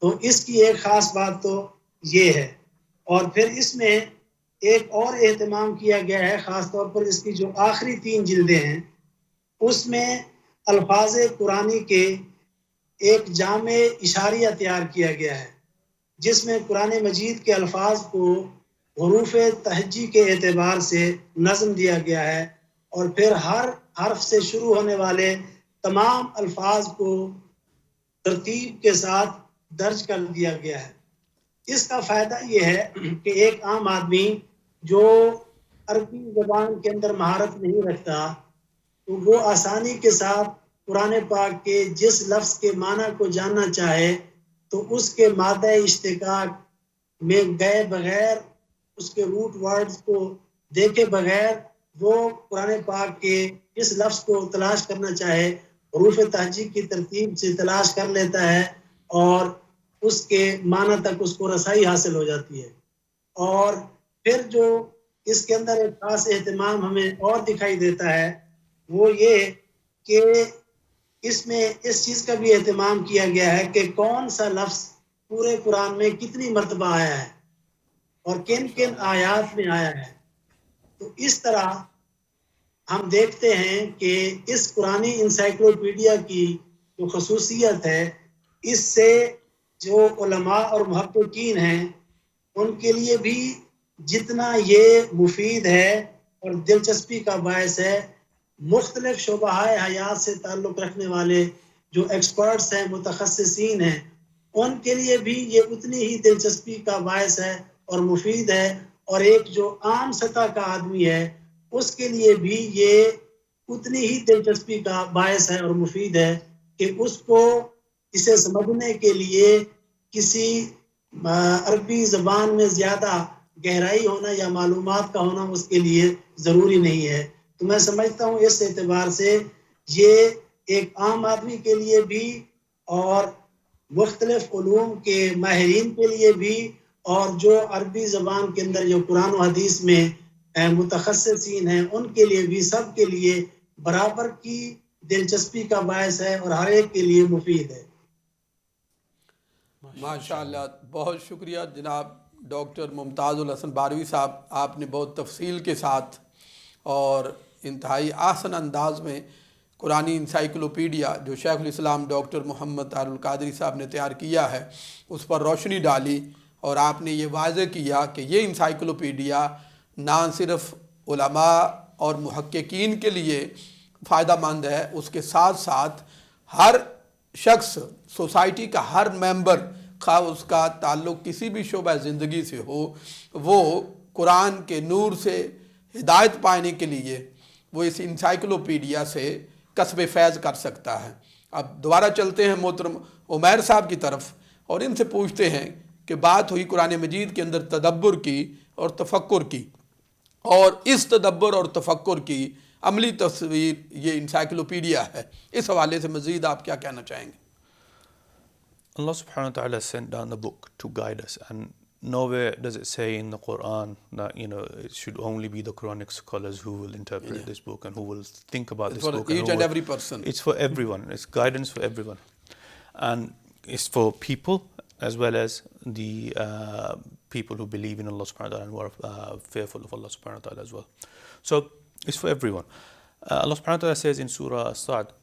تو اس کی ایک خاص بات تو یہ ہے. اور پھر اس میں ایک اور اہتمام کیا گیا ہے، خاص طور پر اس کی جو آخری 3 جلدیں ہیں اس میں الفاظ قرآنی کے ایک جامع اشاریہ تیار کیا گیا ہے، جس میں قرآن مجید کے الفاظ کو حروف تہجی کے اعتبار سے نظم دیا گیا ہے، اور پھر ہر حرف سے شروع ہونے والے تمام الفاظ کو ترتیب کے ساتھ درج کر دیا گیا ہے. اس کا فائدہ یہ ہے کہ ایک عام آدمی جو عربی زبان کے اندر مہارت نہیں رکھتا تو وہ آسانی کے ساتھ قرآن پاک کے جس لفظ کے معنی کو جاننا چاہے تو اس کے مادہ اشتقاق میں گئے بغیر، اس کے روٹ ورڈز کو دیکھے بغیر وہ قرآن پاک کے اس لفظ کو تلاش کرنا چاہے حروف تہجی کی ترتیب سے تلاش کر لیتا ہے اور اس کے معنی تک اس کو رسائی حاصل ہو جاتی ہے. اور پھر جو اس کے اندر ایک خاص اہتمام ہمیں اور دکھائی دیتا ہے وہ یہ کہ اس میں اس چیز کا بھی اہتمام کیا گیا ہے کہ کون سا لفظ پورے قرآن میں کتنی مرتبہ آیا ہے اور کن کن آیات میں آیا ہے. تو اس طرح ہم دیکھتے ہیں کہ اس قرآنی انسائکلوپیڈیا کی جو خصوصیت ہے اس سے جو علماء اور محققین ہیں ان کے لیے بھی جتنا یہ مفید ہے اور دلچسپی کا باعث ہے، مختلف شعبہ حیات سے تعلق رکھنے والے جو ایکسپرٹس ہیں، متخصصین ہیں، ان کے لیے بھی یہ اتنی ہی دلچسپی کا باعث ہے اور مفید ہے، اور ایک جو عام سطح کا آدمی ہے اس کے لیے بھی یہ اتنی ہی دلچسپی کا باعث ہے اور مفید ہے کہ اس کو اسے سمجھنے کے لیے کسی عربی زبان میں زیادہ گہرائی ہونا یا معلومات کا ہونا اس کے لیے ضروری نہیں ہے. تو میں سمجھتا ہوں اس اعتبار سے یہ ایک عام آدمی کے لیے بھی اور مختلف علوم کے ماہرین کے لیے بھی اور جو عربی زبان کے اندر جو قرآن و حدیث میں متخصصین ہیں، ان کے لیے بھی، سب کے لیے برابر کی دلچسپی کا باعث ہے اور ہر ایک کے لیے مفید ہے۔ ماشاءاللہ، بہت شکریہ جناب ڈاکٹر ممتاز الحسن باروی صاحب، آپ نے بہت تفصیل کے ساتھ اور انتہائی آسن انداز میں قرآنی انسائکلوپیڈیا جو شیخ الاسلام ڈاکٹر محمد طاہر القادری صاحب نے تیار کیا ہے اس پر روشنی ڈالی، اور آپ نے یہ واضح کیا کہ یہ انسائکلوپیڈیا نہ صرف علماء اور محققین کے لیے فائدہ مند ہے، اس کے ساتھ ساتھ ہر شخص، سوسائٹی کا ہر ممبر، خواہ اس کا تعلق کسی بھی شعبہ زندگی سے ہو، وہ قرآن کے نور سے ہدایت پانے کے لیے وہ اس انسائکلوپیڈیا سے کسب فیض کر سکتا ہے۔ اب دوبارہ چلتے ہیں محترم عمیر صاحب کی طرف اور ان سے پوچھتے ہیں کہ بات ہوئی قرآن مجید کے اندر تدبر کی اور تفکر کی، اور اس تدبر اور تفکر کی عملی تصویر یہ انسائکلوپیڈیا ہے، اس حوالے سے مزید آپ کیا کہنا چاہیں گے؟ Allah subhanahu wa ta'ala sent down the book to guide us, and nowhere does it say in the Quran that it should only be the Quranic scholars who will interpret this book and who will think about It's this for book. each and every person. It's for everyone. It's guidance for everyone, and it's for people as well as the people who believe in Allah subhanahu wa ta'ala and who are fearful of Allah subhanahu wa ta'ala as well. So it's for everyone. Allah subhanahu wa ta'ala says in Surah As-Sad,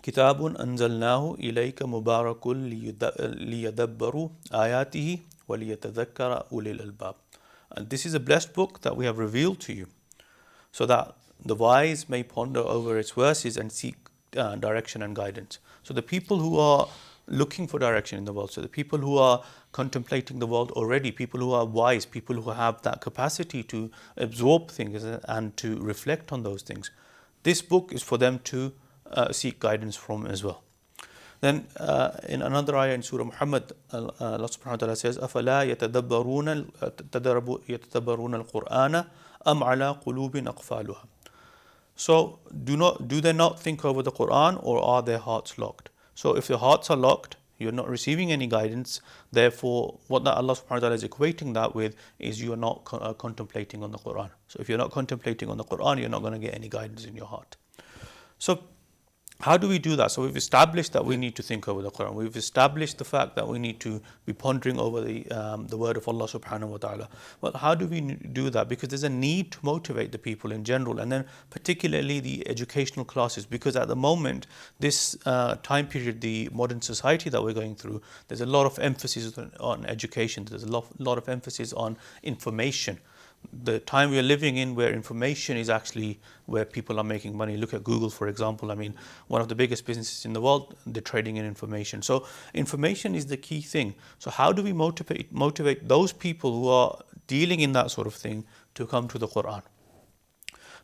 كتاب أنزلناه إليك مبارك ليدبروا آياته وليتذكر أولي الألباب. And this is a blessed book that we have revealed to you, so that the wise may ponder over its verses and seek direction and guidance. So the people who are looking for direction in the world, so the people who are contemplating the world already, people who are wise, people who have that capacity to absorb things and to reflect on those things, this book is for them to seek guidance from as well. Then in another ayah in Surah Muhammad, Allah subhanahu wa ta'ala says, أَفَلَا يَتَدَبَّرُونَ الْقُرْآنَ أَمْ عَلَىٰ قُلُوبٍ أَقْفَالُهَا. So do they not think over the Quran, or are their hearts locked? So if your hearts are locked, you're not receiving any guidance. Therefore, what that Allah subhanahu wa ta'ala is equating that with is you are not contemplating on the Quran. So if you're not contemplating on the Quran, you're not going to get any guidance in your heart. So how do we do that? So we've established that we need to think over the Quran. We've established the fact that we need to be pondering over the word of Allah subhanahu wa ta'ala. Well, how do we do that? Because there's a need to motivate the people in general, and then particularly the educational classes, because at the moment, this time period, the modern society that we're going through, there's a lot of emphasis on education. There's a lot of emphasis on information. The time we are living in, where information is actually where people are making money. Look at Google, for example. I mean, one of the biggest businesses in the world, they're trading in information. So information is the key thing. So how do we motivate those people who are dealing in that sort of thing to come to the Quran?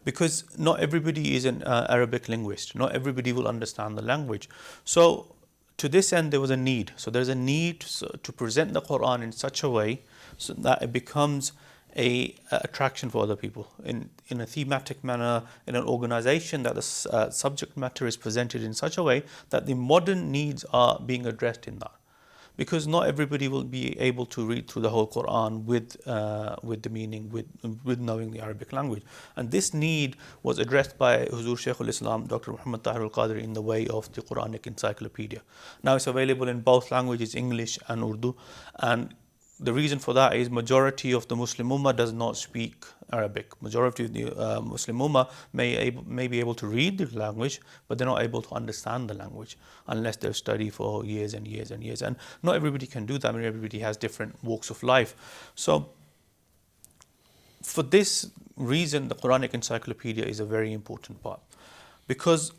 Because not everybody is an Arabic linguist. Not everybody will understand the language. So to this end, there was a need. So there's a need to present the Quran in such a way so that it becomes a attraction for other people in a thematic manner, in an organization that the subject matter is presented in such a way that the modern needs are being addressed in that. Because not everybody will be able to read through the whole Quran with the meaning, with knowing the Arabic language. And this need was addressed by Huzur Shaykh al-Islam, Dr. Muhammad Tahir al-Qadri, in the way of the Quranic Encyclopedia. Now it's available in both languages, English and Urdu, and the reason for that is majority of the Muslim Ummah does not speak Arabic. Majority of the Muslim Ummah may be able to read the language, but they're not able to understand the language unless they've studied for years and years and years. And not everybody can do that. I mean, everybody has different walks of life. So for this reason, the Quranic Encyclopedia is a very important part, because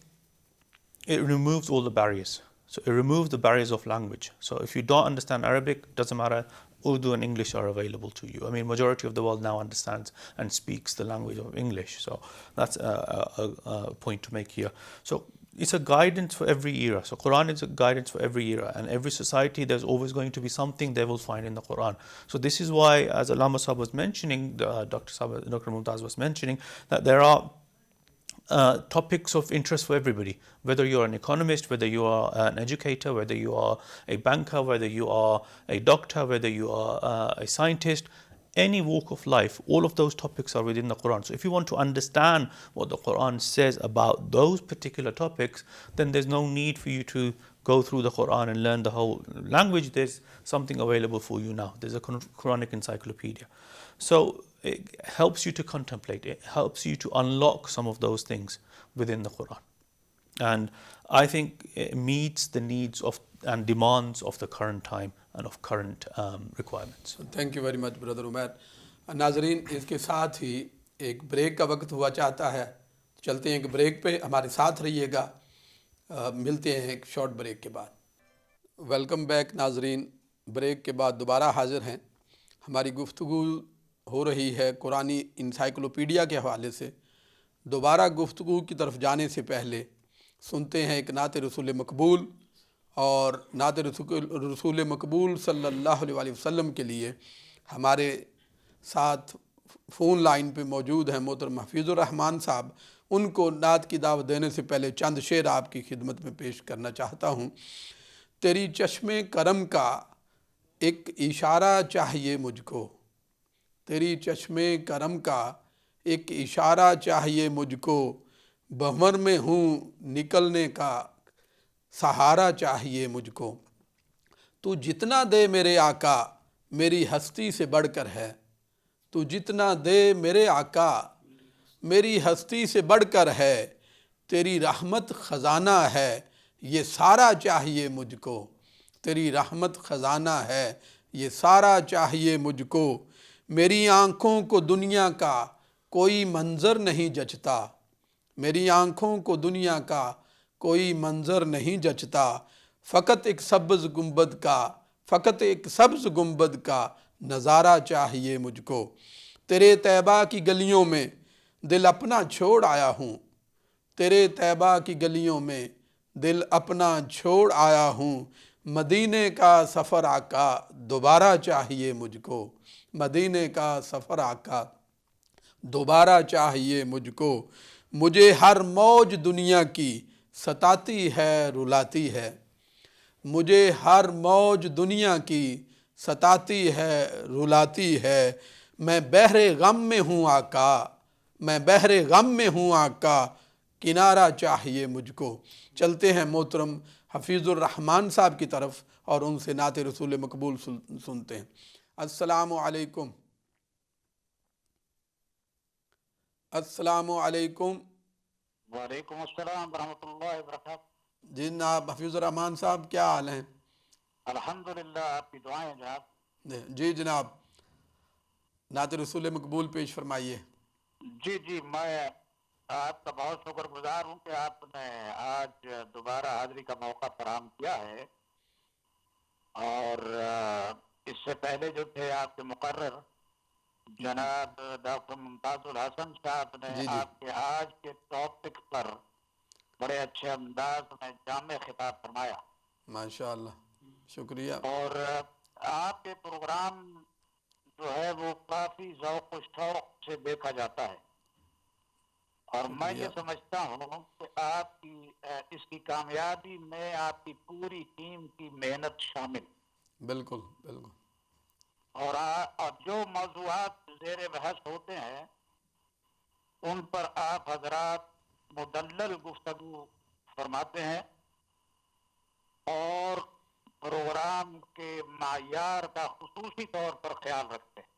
it removes all the barriers. So it removes the barriers of language. So if you don't understand Arabic, doesn't matter, Urdu and English are available to you. I mean, majority of the world now understands and speaks the language of English. So that's a point to make here. So it's a guidance for every era. So Quran is a guidance for every era, and every society, there's always going to be something they will find in the Quran. So this is why, as Allama Sahab was mentioning, Dr. Mumtaz was mentioning, that there are topics of interest for everybody, whether you're an economist, whether you are an educator, whether you are a banker, whether you are a doctor, whether you are a scientist. any walk of life, all of those topics are within the Quran. So if you want to understand what the Quran says about those particular topics, then there's no need for you to go through the Quran and learn the whole language. There's something available for you now. There's a Quranic encyclopedia. So it helps you to contemplate. It helps you to unlock some of those things within the Quran. And I think it meets the needs of and demands of the current time and of current requirements. Thank you very much brother Umair. ناظرین اس کے ساتھ ہی ایک break کا وقت ہوا چاہتا ہے. چلتے ہیں ایک بریک پہ, ہمارے ساتھ رہیے گا. ملتے ہیں ایک شارٹ بریک کے بعد. ویلکم بیک ناظرین. بریک کے بعد دوبارہ حاضر ہیں. ہماری گفتگو ہو رہی ہے قرآنی انسائکلوپیڈیا کے حوالے سے. دوبارہ گفتگو کی طرف جانے سے پہلے سنتے ہیں ایک نعت رسول مقبول, اور نعت رسول مقبول صلی اللہ علیہ وآلہ وسلم کے لیے ہمارے ساتھ فون لائن پہ موجود ہیں محترم حفیظ الرحمان صاحب. ان کو نعت کی دعوت دینے سے پہلے چند شعر آپ کی خدمت میں پیش کرنا چاہتا ہوں. تیری چشم کرم کا ایک اشارہ چاہیے مجھ کو, تیری چشم کرم کا ایک اشارہ چاہیے مجھ کو, بھنور میں ہوں نکلنے کا سہارا چاہیے مجھ کو. تو جتنا دے میرے آقا میری ہستی سے بڑھ کر ہے, تو جتنا دے میرے آقا میری ہستی سے بڑھ کر ہے, تیری رحمت خزانہ ہے یہ سارا چاہیے مجھ کو, تیری رحمت خزانہ ہے یہ سارا چاہیے مجھ کو. میری آنکھوں کو دنیا کا کوئی منظر نہیں جچتا, میری آنکھوں کو دنیا کا کوئی منظر نہیں جچتا, فقط ایک سبز گنبد کا, فقط ایک سبز گنبد کا نظارہ چاہیے مجھ کو. تیرے طیبہ کی گلیوں میں دل اپنا چھوڑ آیا ہوں, تیرے طیبہ کی گلیوں میں دل اپنا چھوڑ آیا ہوں, مدینے کا سفر آقا دوبارہ چاہیے مجھ کو, مدینے کا سفر آقا دوبارہ چاہیے مجھ کو. مجھے ہر موج دنیا کی ستاتی ہے رلاتی ہے, مجھے ہر موج دنیا کی ستاتی ہے رلاتی ہے, میں بحر غم میں ہوں آقا, میں بحر غم میں ہوں آقا, کنارہ چاہیے مجھ کو. چلتے ہیں محترم حفیظ الرحمان صاحب کی طرف اور ان سے نعت رسول مقبول سنتے ہیں. السلام علیکم. السلام علیکم. وعلیکم السلام ورحمۃ اللہ وبرکاتہ. جی جناب حفیظ الرحمان صاحب کیا حال ہیں؟ الحمدللہ, آپ کی دعائیں جناب. جی جناب نعت رسول مقبول پیش فرمائیے. جی میں آپ کا بہت شکر گزار ہوں کہ آپ نے آج دوبارہ حاضری کا موقع فراہم کیا ہے. اور اس سے پہلے جو تھے آپ کے مقرر جناب ڈاکٹر ممتاز الحسن صاحب نے آپ کے آج کے ٹاپک پر بڑے اچھے انداز میں جامع خطاب فرمایا. ماشاء اللہ, شکریہ. اور آپ کے پروگرام جو ہے وہ کافی ذوق و شوق سے دیکھا جاتا ہے, اور میں یہ سمجھتا ہوں کہ آپ کی اس کی کامیابی میں آپ کی پوری ٹیم کی محنت شامل. بالکل بالکل. اور جو موضوعات زیر بحث ہوتے ہیں ان پر آپ حضرات مدلل گفتگو فرماتے ہیں اور پروگرام کے معیار کا خصوصی طور پر خیال رکھتے ہیں.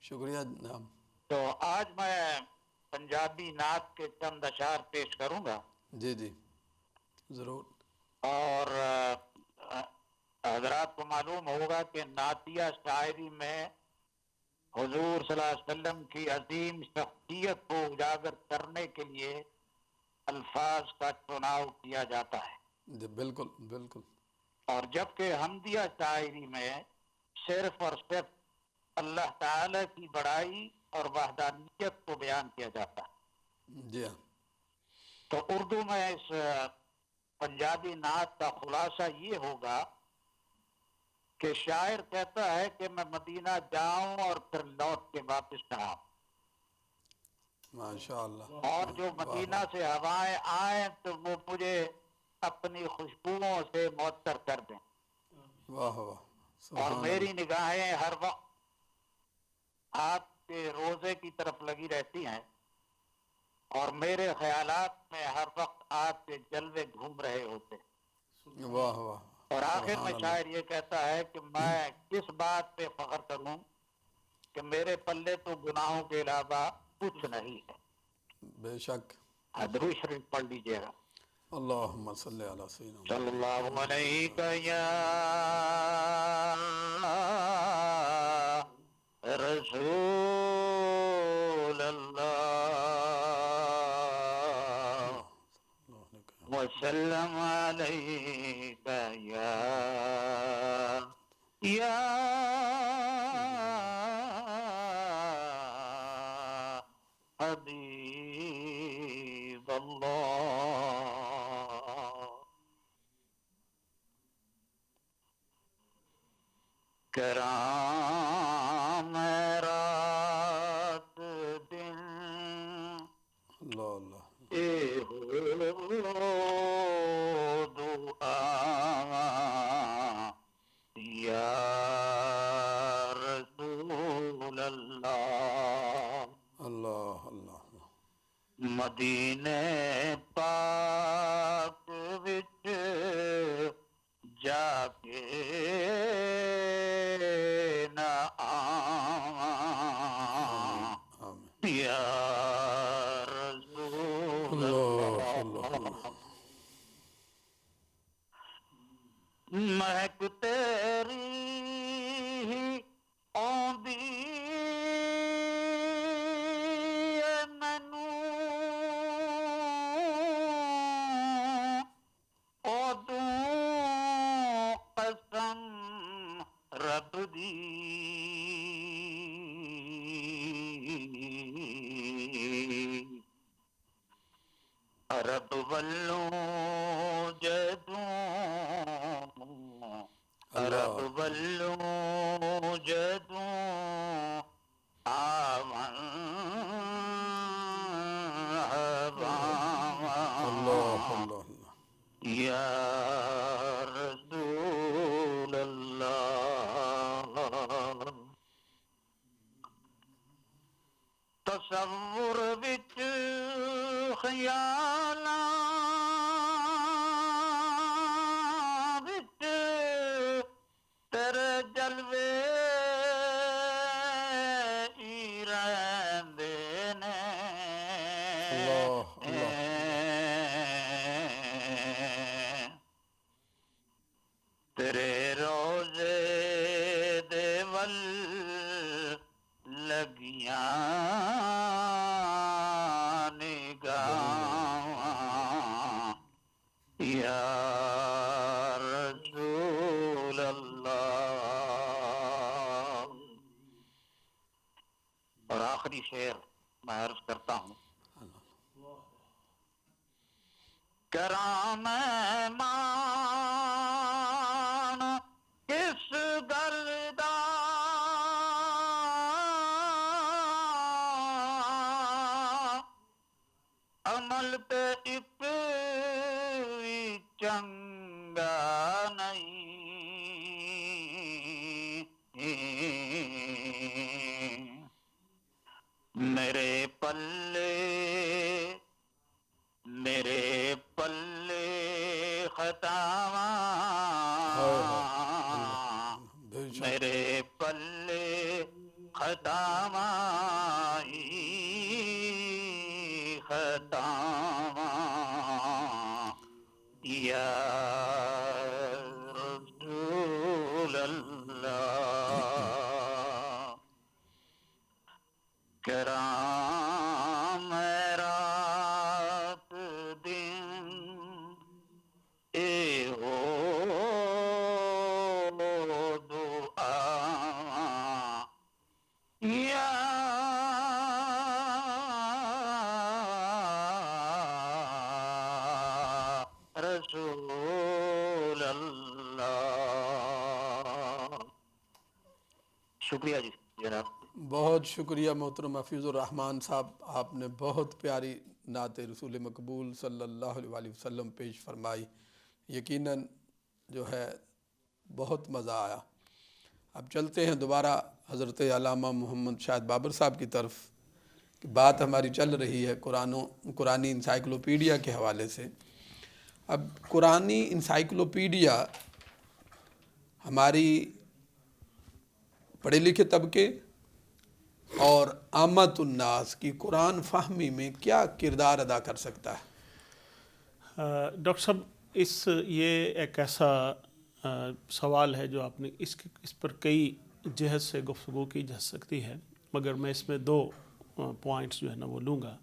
شکریہ جناب. تو آج میں پنجابی نعت کے چند اشعار پیش کروں گا. جی ضرور. اور حضرات کو معلوم ہوگا کہ نعتیہ شاعری میں حضور صلی اللہ علیہ وسلم کی عظیم شخصیت کو اجاگر کرنے کے لیے الفاظ کا چناؤ کیا جاتا ہے. بالکل بالکل. اور جبکہ حمدیہ شاعری میں صرف اور صرف اللہ تعالی کی بڑائی اور وحدانیت کو بیان کیا جاتا ہے. جی ہاں. تو اردو میں اس پنجابی نعت کا خلاصہ یہ ہوگا کہ شاعر کہتا ہے کہ میں مدینہ جاؤں اور پھر لوٹ کے واپس آؤں. ماشاء اللہ. اور جو مدینہ سے ہوائیں آئیں تو وہ مجھے اپنی خوشبوؤں سے معطر کر دیں. واہ واہ. اور میری نگاہیں ہر وقت آپ کے روزے کی طرف لگی رہتی ہیں اور میرے خیالات میں ہر وقت آپ کے جلوے گھوم رہے ہوتے ہیں. واہ واہ. اور آخر سبحان میں اللہ. شاعر یہ کہتا ہے کہ میں کس بات پہ فخر کروں کہ میرے پلے تو گناہوں کے علاوہ کچھ نہیں ہے. بے شک. درود شریف پڑھ لیجیے گا. اللہم صلی علی سیدنا صلی اللہ علیہ یا رسول اللہ وسلم علیک یا حبیب اللہ. کرام رات دن اللہ اللہ. اے ہو دعا یا رسول اللہ. اللہ اللہ. مدینے پاک وچ جا کے نہ آواں آمین. یا رسول اللہ اللہ. مہک تیری ہی آندی ہے مینوں اودوں قسم رب دی رب ولوں جدوں رب ولوں جدوں آون اللہ اللہ. یا رسول اللہ. تصور وچ خیالاں وچ تیرے جلوے ہی رہندے نے. اللہ اللہ. تیرے روزے دے ول لگیاں نگاہاں یا رسول اللہ. اور آخری شعر میں عرض کرتا ہوں. کرام مان کس گل دا عمل پہ ایک وی چنگا نہیں. میرے پلے خطاواں میرے پلے خطاواں خطاواں یا رسول اللہ. کرام رات دن اے ہو دعا یا رسول اللہ. شکریہ جی جناب. بہت شکریہ محترم حفیظ الرحمان صاحب. آپ نے بہت پیاری نعت رسول مقبول صلی اللہ علیہ وسلم پیش فرمائی. یقیناً جو ہے بہت مزہ آیا. اب چلتے ہیں دوبارہ حضرت علامہ محمد شاہد بابر صاحب کی طرف. بات ہماری چل رہی ہے قرآنی انسائکلوپیڈیا کے حوالے سے. اب قرآنی انسائکلوپیڈیا ہماری پڑھے لکھے طبقے اور عامت الناس کی قرآن فہمی میں کیا کردار ادا کر سکتا ہے؟ ڈاکٹر صاحب یہ ایک ایسا سوال ہے جو آپ نے اس پر کئی جہت سے گفتگو کی جا سکتی ہے، مگر میں اس میں 2 پوائنٹس جو ہے نا وہ لوں گا.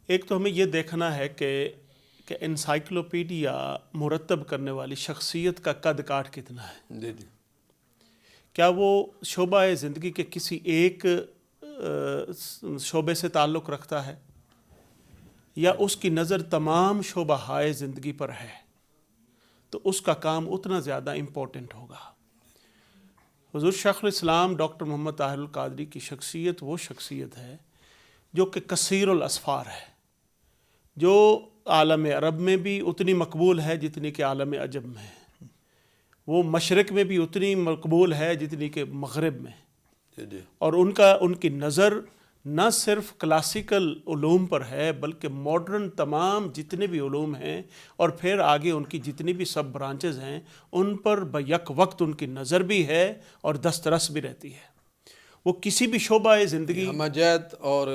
ایک تو ہمیں یہ دیکھنا ہے کہ انسائکلوپیڈیا مرتب کرنے والی شخصیت کا قد کاٹ کتنا ہے. جی جی. کیا وہ شعبہ زندگی کے کسی ایک شعبے سے تعلق رکھتا ہے، یا اس کی نظر تمام شعبہ ہائے زندگی پر ہے، تو اس کا کام اتنا زیادہ امپورٹنٹ ہوگا. حضور شیخ الاسلام ڈاکٹر محمد طاہر القادری کی شخصیت وہ شخصیت ہے جو کہ کثیر الاسفار ہے، جو عالم عرب میں بھی اتنی مقبول ہے جتنی کہ عالم عجم میں ہے، وہ مشرق میں بھی اتنی مقبول ہے جتنی کہ مغرب میں. اور ان کی نظر نہ صرف کلاسیکل علوم پر ہے بلکہ ماڈرن تمام جتنے بھی علوم ہیں اور پھر آگے ان کی جتنی بھی سب برانچز ہیں ان پر بیک وقت ان کی نظر بھی ہے اور دسترس بھی رہتی ہے. وہ کسی بھی شعبہ زندگی ہمجت اور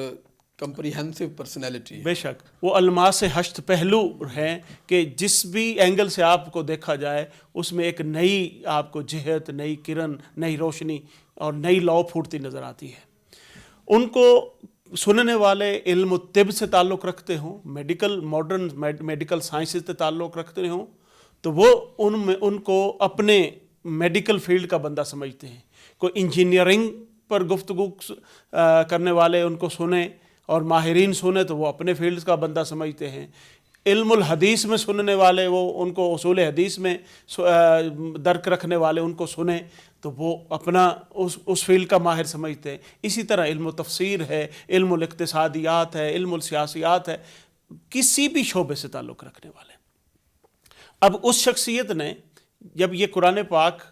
کمپریہنسو پرسنالٹی، بے شک وہ الماس ہشت پہلو ہیں کہ جس بھی اینگل سے آپ کو دیکھا جائے اس میں ایک نئی آپ کو جہت، نئی کرن، نئی روشنی اور نئی لو پھوٹتی نظر آتی ہے. ان کو سننے والے علم و طب سے تعلق رکھتے ہوں، ماڈرن میڈیکل سائنسز سے تعلق رکھتے ہوں، تو وہ ان کو اپنے میڈیکل فیلڈ کا بندہ سمجھتے ہیں. کوئی انجینئرنگ پر گفتگو کرنے والے ان کو سنیں اور ماہرین سنیں تو وہ اپنے فیلڈ کا بندہ سمجھتے ہیں. علم الحدیث میں سننے والے وہ ان کو اصول حدیث میں درک رکھنے والے ان کو سنیں تو وہ اپنا اس فیلڈ کا ماہر سمجھتے ہیں. اسی طرح علم و تفسیر ہے، علم الاقتصادیات ہے، علم السیاسیات ہے، کسی بھی شعبے سے تعلق رکھنے والے. اب اس شخصیت نے جب یہ قرآن پاک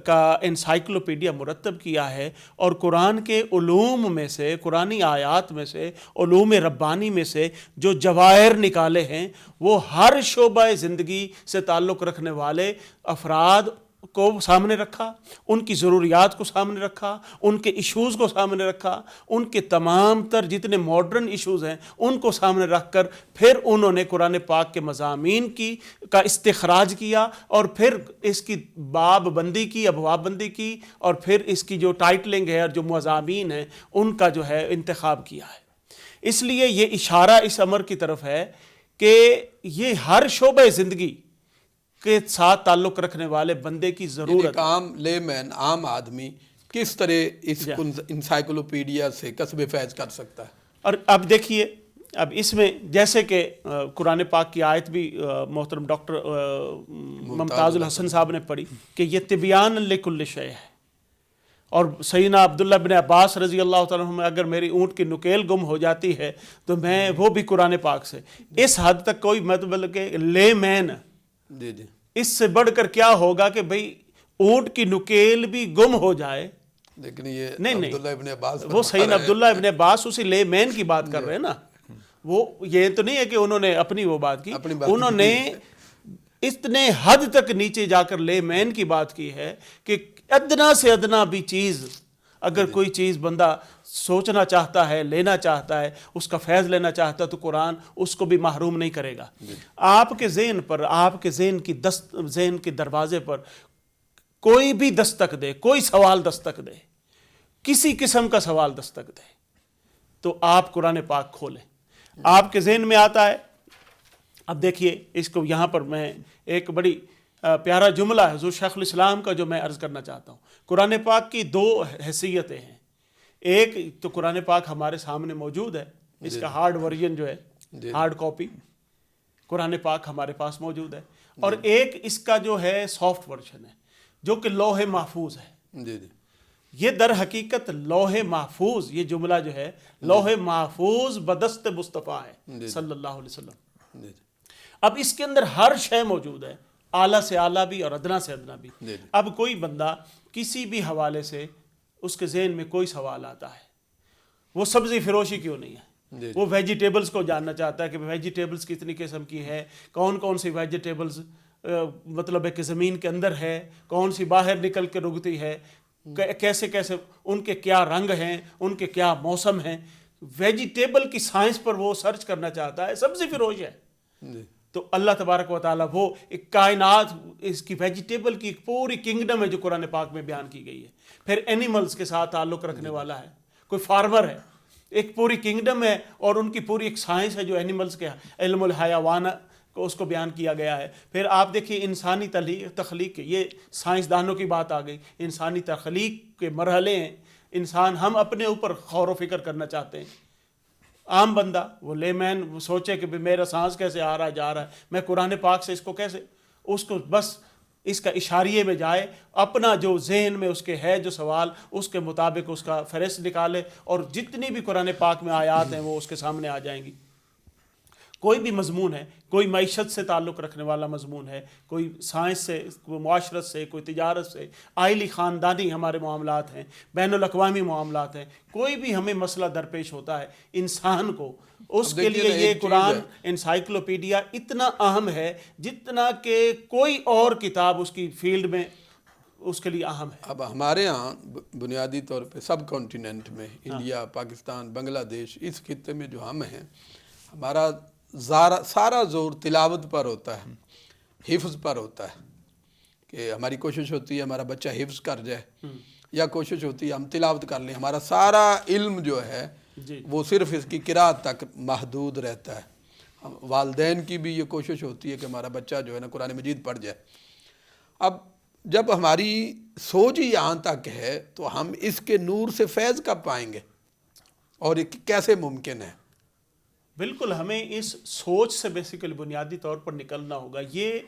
کا انسائکلوپیڈیا مرتب کیا ہے اور قرآن کے علوم میں سے، قرآنی آیات میں سے، علوم ربانی میں سے جو جواہر نکالے ہیں وہ ہر شعبہ زندگی سے تعلق رکھنے والے افراد کو سامنے رکھا، ان کی ضروریات کو سامنے رکھا، ان کے ایشوز کو سامنے رکھا، ان کے تمام تر جتنے ماڈرن ایشوز ہیں ان کو سامنے رکھ کر پھر انہوں نے قرآن پاک کے مضامین کا استخراج کیا اور پھر اس کی باب بندی کی، ابواب بندی کی، اور پھر اس کی جو ٹائٹلنگ ہے اور جو مضامین ہیں ان کا جو ہے انتخاب کیا ہے. اس لیے یہ اشارہ اس امر کی طرف ہے کہ یہ ہر شعبہ زندگی کے ساتھ تعلق رکھنے والے بندے کی ضرورت. عام لے مین، عام آدمی کس طرح اس انسائکلوپیڈیا سے کسب فیض کر سکتا ہے؟ اور اب دیکھیے، اب اس میں جیسے کہ قرآن پاک کی آیت بھی محترم ڈاکٹر ممتاز الحسن صاحب نے پڑھی کہ یہ طبیان لکل شیء ہے. اور سیدنا عبداللہ بن عباس رضی اللہ تعالیٰ عنہ، اگر میری اونٹ کی نکیل گم ہو جاتی ہے تو میں وہ بھی قرآن پاک سے. اس حد تک کوئی مطلب کہ لے مین، جی جی، اس سے بڑھ کر کیا ہوگا کہ بھئی اونٹ کی نکیل بھی گم ہو جائے. لیکن یہ نہیں عبداللہ ابن عباس، وہ سیدنا عبداللہ ابن عباس اسی لے مین کی بات کر رہے ہیں نا. وہ یہ تو نہیں ہے کہ انہوں نے اپنی وہ بات کی، انہوں نے اتنے حد تک نیچے جا کر لے مین کی بات کی ہے کہ ادنا سے ادنا بھی چیز، اگر کوئی چیز بندہ سوچنا چاہتا ہے، لینا چاہتا ہے، اس کا فیض لینا چاہتا ہے تو قرآن اس کو بھی محروم نہیں کرے گا. آپ کے ذہن پر، آپ کے ذہن کے دروازے پر کوئی بھی دستک دے، کوئی سوال دستک دے، کسی قسم کا سوال دستک دے، تو آپ قرآن پاک کھولیں. آپ کے ذہن میں آتا ہے. اب دیکھیے اس کو یہاں پر میں ایک بڑی پیارا جملہ ہے حضور شیخ الاسلام کا جو میں عرض کرنا چاہتا ہوں. قرآن پاک کی 2 حیثیتیں ہیں. ایک تو قرآن پاک ہمارے سامنے موجود ہے، اس کا ہارڈ ورژن جو ہے، ہارڈ کاپی قرآن پاک ہمارے پاس موجود ہے، اور ایک اس کا جو ہے سافٹ ورژن ہے جو کہ لوح محفوظ ہے. جی جی، یہ در حقیقت لوح محفوظ، یہ جملہ جو ہے لوح محفوظ بدست مصطفیٰ ہے صلی اللہ علیہ وسلم. اب اس کے اندر ہر شے موجود ہے، اعلیٰ سے اعلیٰ بھی اور ادنا سے ادنا بھی. جی. اب کوئی بندہ کسی بھی حوالے سے اس کے ذہن میں کوئی سوال آتا ہے، وہ سبزی فروشی کیوں نہیں ہے، وہ ویجیٹیبلز کو جاننا چاہتا ہے کہ ویجیٹیبلز کتنی قسم کی ہے، کون کون سی ویجیٹیبلز مطلب ہے کہ زمین کے اندر ہے، کون سی باہر نکل کے رگتی ہے، کیسے کیسے ان کے کیا رنگ ہیں، ان کے کیا موسم ہیں. ویجیٹیبل کی سائنس پر وہ سرچ کرنا چاہتا ہے، سبزی فروش ہے. تو اللہ تبارک و تعالیٰ وہ ایک کائنات، اس کی ویجیٹیبل کی ایک پوری کنگڈم ہے جو قرآن پاک میں بیان کی گئی ہے. پھر اینیملز کے ساتھ تعلق رکھنے والا ہے، کوئی فارمر ہے، ایک پوری کنگڈم ہے اور ان کی پوری ایک سائنس ہے جو اینیملز کے علم الحیوان کو اس کو بیان کیا گیا ہے. پھر آپ دیکھیے انسانی تخلیق کے، یہ سائنسدانوں کی بات آ گئی، انسانی تخلیق کے مرحلے ہیں. انسان ہم اپنے اوپر غور و فکر کرنا چاہتے ہیں. عام بندہ وہ لے مین وہ سوچے کہ میرا سانس کیسے آ رہا ہے جا رہا ہے، میں قرآن پاک سے اس کو کیسے، اس کو بس اس کا اشاریے میں جائے، اپنا جو ذہن میں اس کے ہے جو سوال اس کے مطابق اس کا فہرست نکالے، اور جتنی بھی قرآن پاک میں آیات ہیں وہ اس کے سامنے آ جائیں گی. کوئی بھی مضمون ہے، کوئی معیشت سے تعلق رکھنے والا مضمون ہے، کوئی سائنس سے، کوئی معاشرت سے، کوئی تجارت سے، آئلی خاندانی ہمارے معاملات ہیں، بین الاقوامی معاملات ہیں، کوئی بھی ہمیں مسئلہ درپیش ہوتا ہے انسان کو، اس کے لیے یہ قرآن انسائکلوپیڈیا اتنا اہم ہے جتنا کہ کوئی اور کتاب اس کی فیلڈ میں اس کے لیے اہم ہے. اب ہمارے ہاں بنیادی طور پہ سب کانٹیننٹ میں، انڈیا، پاکستان، بنگلہ دیش، اس خطے میں جو ہم ہیں، ہمارا سارا زور تلاوت پر ہوتا ہے، حفظ پر ہوتا ہے، کہ ہماری کوشش ہوتی ہے ہمارا بچہ حفظ کر جائے، یا کوشش ہوتی ہے ہم تلاوت کر لیں. ہمارا سارا علم جو ہے وہ صرف اس کی قرأت تک محدود رہتا ہے. والدین کی بھی یہ کوشش ہوتی ہے کہ ہمارا بچہ جو ہے نا قرآن مجید پڑھ جائے. اب جب ہماری سوچ ہی یہاں تک ہے تو ہم اس کے نور سے فیض کب پائیں گے، اور یہ کیسے ممکن ہے؟ بالکل ہمیں اس سوچ سے بیسیکلی بنیادی طور پر نکلنا ہوگا. یہ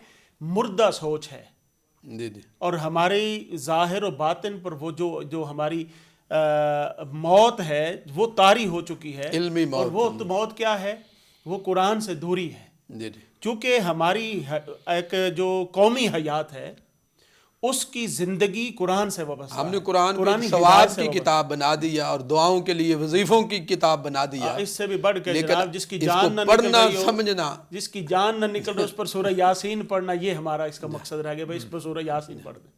مردہ سوچ ہے، جی جی. اور ہماری ظاہر و باطن پر وہ جو ہماری موت ہے وہ طاری ہو چکی ہے. علمی موت. اور وہ موت کیا ہے؟ وہ قرآن سے دوری ہے. جی جی. چونکہ ہماری ایک جو قومی حیات ہے اس کی زندگی قرآن سے وابستہ ہے. ہم نے قرآن کی ثواب کی کتاب بنا دیا اور دعاؤں کے لیے وظیفوں کی کتاب بنا دیا. اس سے بھی بڑھ کے جناب جس کی اس جان کو نہ پڑھنا نکل رہی ہو، سمجھنا، جس کی جان نہ نکل رہی اس پر سورہ یاسین پڑھنا، یہ ہمارا اس کا مقصد رہ گیا. بھائی اس پر سورہ یاسین پڑھ دیں.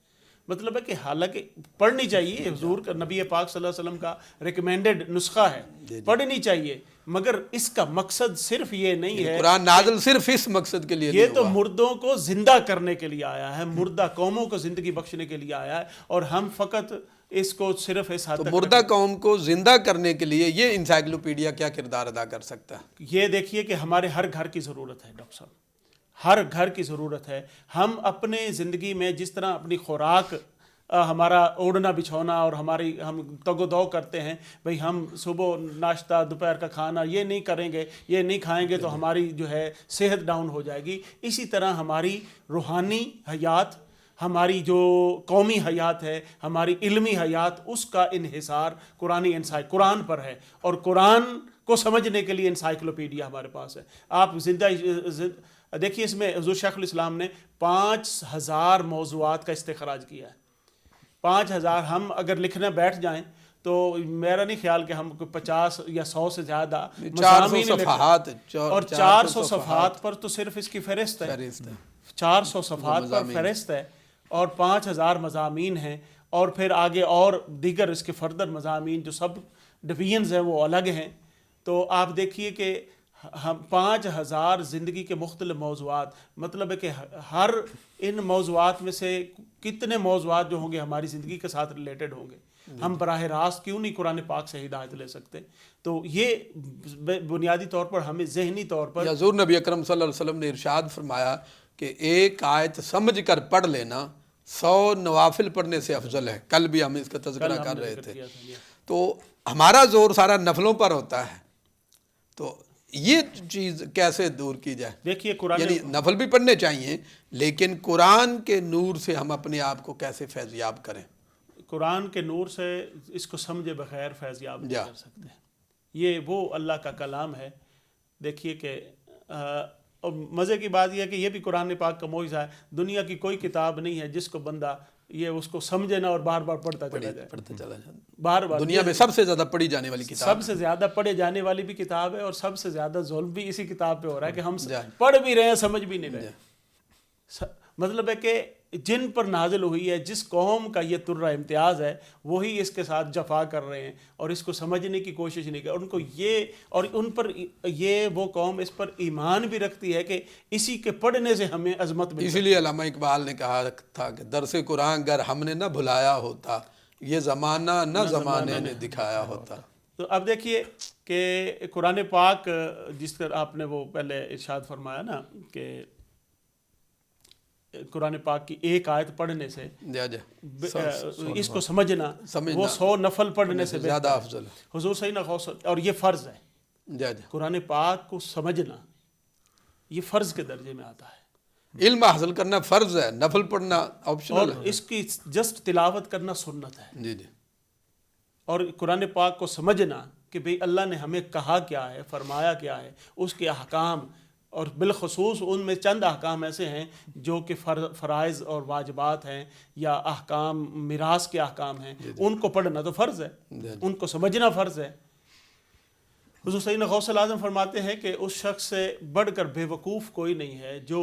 مطلب ہے کہ حالانکہ پڑھنی چاہیے، حضور کا نبی پاک صلی اللہ علیہ وسلم کا ریکمینڈڈ نسخہ ہے، پڑھنی چاہیے، مگر اس کا مقصد صرف یہ نہیں ہے. قرآن نازل صرف اس مقصد کے لیے یہ نہیں تو ہوا. مردوں کو زندہ کرنے کے لیے آیا ہے، مردہ قوموں کو زندگی بخشنے کے لیے آیا ہے، اور ہم فقط اس کو صرف اس حد تو تک مردہ قوم کو زندہ کرنے کے لیے یہ انسائکلوپیڈیا کیا کردار ادا کر سکتا ہے؟ یہ دیکھیے کہ ہمارے ہر گھر کی ضرورت ہے ڈاکٹر صاحب، ہر گھر کی ضرورت ہے. ہم اپنے زندگی میں جس طرح اپنی خوراک، ہمارا اوڑھنا بچھونا اور ہم تگ و دو کرتے ہیں، بھئی ہم صبح ناشتہ، دوپہر کا کھانا یہ نہیں کریں گے، یہ نہیں کھائیں گے تو ہماری جو ہے صحت ڈاؤن ہو جائے گی. اسی طرح ہماری روحانی حیات، ہماری جو قومی حیات ہے، ہماری علمی حیات، اس کا انحصار قرآن پر ہے، اور قرآن کو سمجھنے کے لیے انسائکلوپیڈیا ہمارے پاس ہے. آپ دیکھیے اس میں حضور شیخ الاسلام نے 5000 موضوعات کا استخراج کیا ہے. 5000 ہم اگر لکھنے بیٹھ جائیں تو میرا نہیں خیال کہ ہم 50 یا 100 سے زیادہ 400 صفحات، اور 400 صفحات پر تو صرف اس کی فہرست ہے، 400 صفحات پر فہرست ہے، اور 5000 مضامین ہیں، اور پھر آگے اور دیگر اس کے فردر مضامین جو سب ڈویژنز ہیں وہ الگ ہیں. تو آپ دیکھیے کہ ہم 5000 زندگی کے مختلف موضوعات، مطلب ہے کہ ہر ان موضوعات میں سے کتنے موضوعات جو ہوں گے ہماری زندگی کے ساتھ ریلیٹڈ ہوں گے. ہم براہ راست کیوں نہیں قرآن پاک سے ہدایت لے سکتے؟ تو یہ بنیادی طور پر ہمیں ذہنی طور پر، حضور نبی اکرم صلی اللہ علیہ وسلم نے ارشاد فرمایا کہ ایک آیت سمجھ کر پڑھ لینا 100 نوافل پڑھنے سے افضل ہے. کل بھی ہم اس کا تذکرہ کر رہے تھے. تو ہمارا زور سارا نفلوں پر ہوتا ہے، تو یہ چیز کیسے دور کی جائے؟ دیکھیے قرآن، یعنی نفل بھی پڑھنے چاہیے، لیکن قرآن کے نور سے ہم اپنے آپ کو کیسے فیضیاب کریں؟ قرآن کے نور سے اس کو سمجھے بغیر فیضیاب نہیں کر سکتے. یہ وہ اللہ کا کلام ہے. دیکھیے کہ اور مزے کی بات یہ ہے کہ یہ بھی قرآن پاک کا معجزہ ہے، دنیا کی کوئی کتاب نہیں ہے جس کو بندہ یہ اس کو سمجھے نہ اور بار بار پڑھتا چلا جائے، بار بار دنیا میں سب سے زیادہ پڑھی جانے والی کتاب، سب سے زیادہ پڑھے جانے والی بھی کتاب ہے، اور سب سے زیادہ ظلم بھی اسی کتاب پہ ہو رہا ہے کہ ہم پڑھ بھی رہے ہیں سمجھ بھی نہیں رہے۔ مطلب ہے کہ جن پر نازل ہوئی ہے، جس قوم کا یہ ترہ امتیاز ہے، وہی اس کے ساتھ جفا کر رہے ہیں اور اس کو سمجھنے کی کوشش نہیں کر ان کو یہ، اور ان پر یہ وہ قوم اس پر ایمان بھی رکھتی ہے کہ اسی کے پڑھنے سے ہمیں عظمت ملتی ہے۔ اسی لیے علامہ اقبال نے کہا تھا کہ درس قرآن گر ہم نے نہ بھلایا ہوتا، یہ زمانہ نہ زمانے نے دکھایا ہوتا۔ تو اب دیکھیے کہ قرآن پاک جس طرح آپ نے وہ پہلے ارشاد فرمایا نا کہ قرآن پاک کی ایک آیت پڑھنے سے اس کو سمجھنا وہ 100 نفل پڑھنے سے زیادہ افضل ہے۔ حضور صلی اللہ علیہ وسلم، اور یہ فرض ہے، قرآن پاک کو سمجھنا یہ فرض کے درجے میں آتا ہے۔ علم حاصل کرنا فرض ہے، نفل پڑھنا آپشنل ہے، اور اس کی جسٹ تلاوت کرنا سنت ہے۔ جی جی۔ اور قرآن پاک کو سمجھنا کہ بھئی اللہ نے ہمیں کہا کیا ہے، فرمایا کیا ہے، اس کے احکام، اور بالخصوص ان میں چند احکام ایسے ہیں جو کہ فرائض اور واجبات ہیں یا احکام میراث کے احکام ہیں، ان کو پڑھنا تو فرض ہے، ان کو سمجھنا فرض ہے۔ حضور سیدنا غوث الاعظم فرماتے ہیں کہ اس شخص سے بڑھ کر بے وقوف کوئی نہیں ہے جو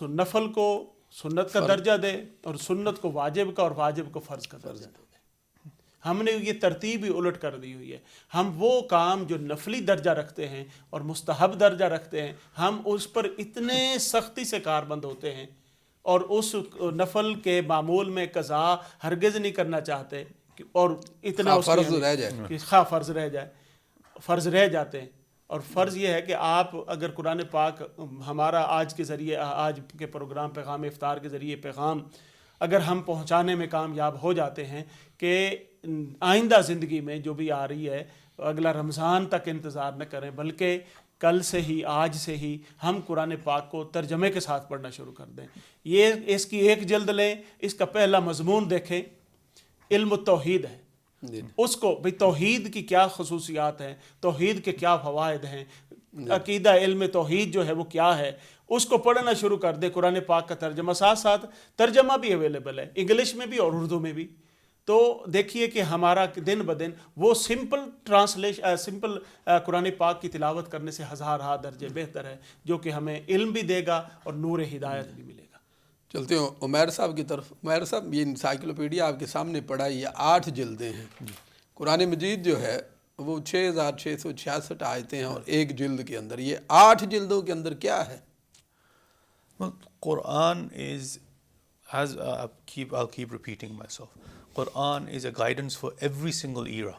نفل کو سنت کا درجہ دے اور سنت کو واجب کا اور واجب کو فرض کا درجہ دے۔ ہم نے یہ ترتیب ہی الٹ کر دی ہوئی ہے، ہم وہ کام جو نفلی درجہ رکھتے ہیں اور مستحب درجہ رکھتے ہیں، ہم اس پر اتنے سختی سے کاربند ہوتے ہیں اور اس نفل کے معمول میں قضا ہرگز نہیں کرنا چاہتے، اور اتنا فرض رہ جائے کہ خواہ فرض رہ جائے، فرض رہ جاتے ہیں۔ اور فرض یہ ہے کہ آپ اگر قرآن پاک ہمارا آج کے ذریعے، آج کے پروگرام پیغام افطار کے ذریعے پیغام اگر ہم پہنچانے میں کامیاب ہو جاتے ہیں کہ آئندہ زندگی میں جو بھی آ رہی ہے، اگلا رمضان تک انتظار نہ کریں، بلکہ کل سے ہی، آج سے ہی ہم قرآن پاک کو ترجمے کے ساتھ پڑھنا شروع کر دیں۔ یہ اس کی ایک جلد لیں، اس کا پہلا مضمون دیکھیں، علم التوحید ہے۔ اس کو بھئی توحید کی کیا خصوصیات ہیں، توحید کے کیا فوائد ہیں، عقیدہ علم توحید جو ہے وہ کیا ہے، اس کو پڑھنا شروع کر دے۔ قرآن پاک کا ترجمہ، ساتھ ساتھ ترجمہ بھی اویلیبل ہے، انگلش میں بھی اور اردو میں بھی۔ تو دیکھیے کہ ہمارا دن بدن وہ سمپل قرآن پاک کی تلاوت کرنے سے ہزارہ درجے بہتر ہے، جو کہ ہمیں علم بھی دے گا اور نور ہدایت بھی ملے گا۔ چلتے ہیں عمیر صاحب کی طرف۔ عمیر صاحب، یہ انسائکلوپیڈیا آپ کے سامنے پڑھا، یہ 8 جلدیں ہیں۔ قرآن مجید جو ہے وہ 6666 آیتیں ہیں اور ایک جلد کے اندر، یہ 8 جلدوں کے اندر کیا ہے؟ Well, Quran is, I'll keep repeating myself. Quran is a guidance for every single era.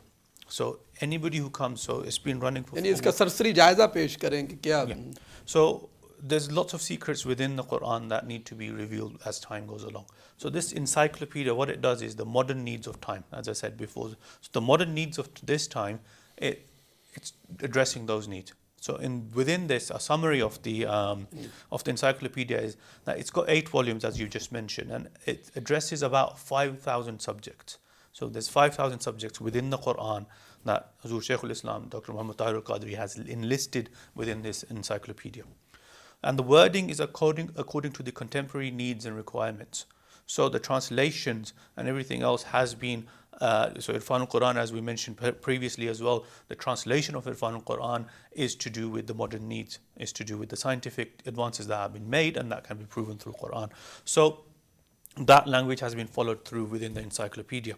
So anybody who comes, so it's been running for. یعنی اس کا سرسری جائزہ پیش کریں کہ کیا؟ So there's lots of secrets within the Quran that need to be revealed as time goes along. So this encyclopedia, what it does is the modern needs of time, as I said before. So the modern needs of this time, it's addressing those needs. So within this, a summary of the encyclopedia is that it's got 8 volumes, as you just mentioned, and it addresses about 5,000 subjects. So there's 5,000 subjects within the Quran that Hazur Shaykh al-Islam, Dr. Muhammad Tahir al-Qadri, has enlisted within this encyclopedia. And the wording is according to the contemporary needs and requirements. So the translations and everything else has been, so Irfan al-Quran, as we mentioned previously as well, the translation of Irfan al-Quran is to do with the modern needs, is to do with the scientific advances that have been made and that can be proven through Quran. So that language has been followed through within the encyclopedia.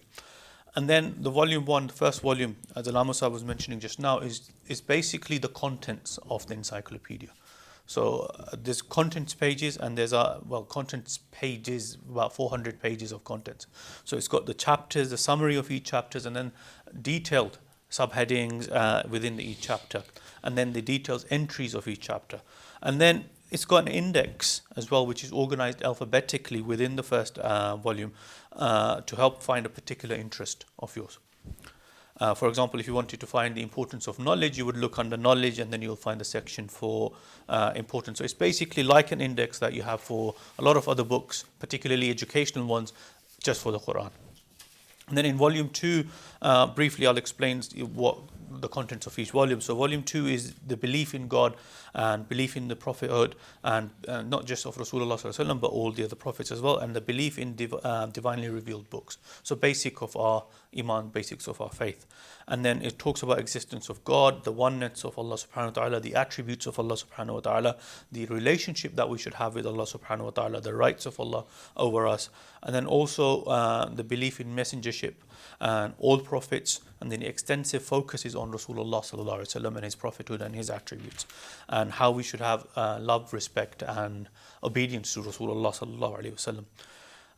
And then the volume 1, the first volume, as Alama Sahib was mentioning just now, is basically the contents of the encyclopedia. So there's contents pages, and there's contents pages, about 400 pages of contents. So it's got the chapters, the summary of each chapters, and then detailed subheadings within each chapter, and then the detailed entries of each chapter. And then it's got an index as well, which is organized alphabetically within the first volume to help find a particular interest of yours. For example, if you wanted to find the importance of knowledge, you would look under knowledge, and then you'll find a section for importance. So it's basically like an index that you have for a lot of other books, particularly educational ones, just for the Quran. And then in volume 2, briefly I'll explain what the contents of each volume. So volume 2 is the belief in God and belief in the prophethood, and not just of Rasulullah sallallahu alaihi wasallam, but all the other prophets as well, and the belief in divinely revealed books. So basic of our iman, basics of our faith. And then it talks about existence of God, the oneness of Allah subhanahu wa ta'ala, the attributes of Allah subhanahu wa ta'ala, the relationship that we should have with Allah subhanahu wa ta'ala, the rights of Allah over us, and then also the belief in messengership and all prophets, and then the extensive focus is on Rasulullah sallallahu alaihi wasallam and his prophethood and his attributes, and how we should have love, respect and obedience to Rasulullah sallallahu alaihi wasallam.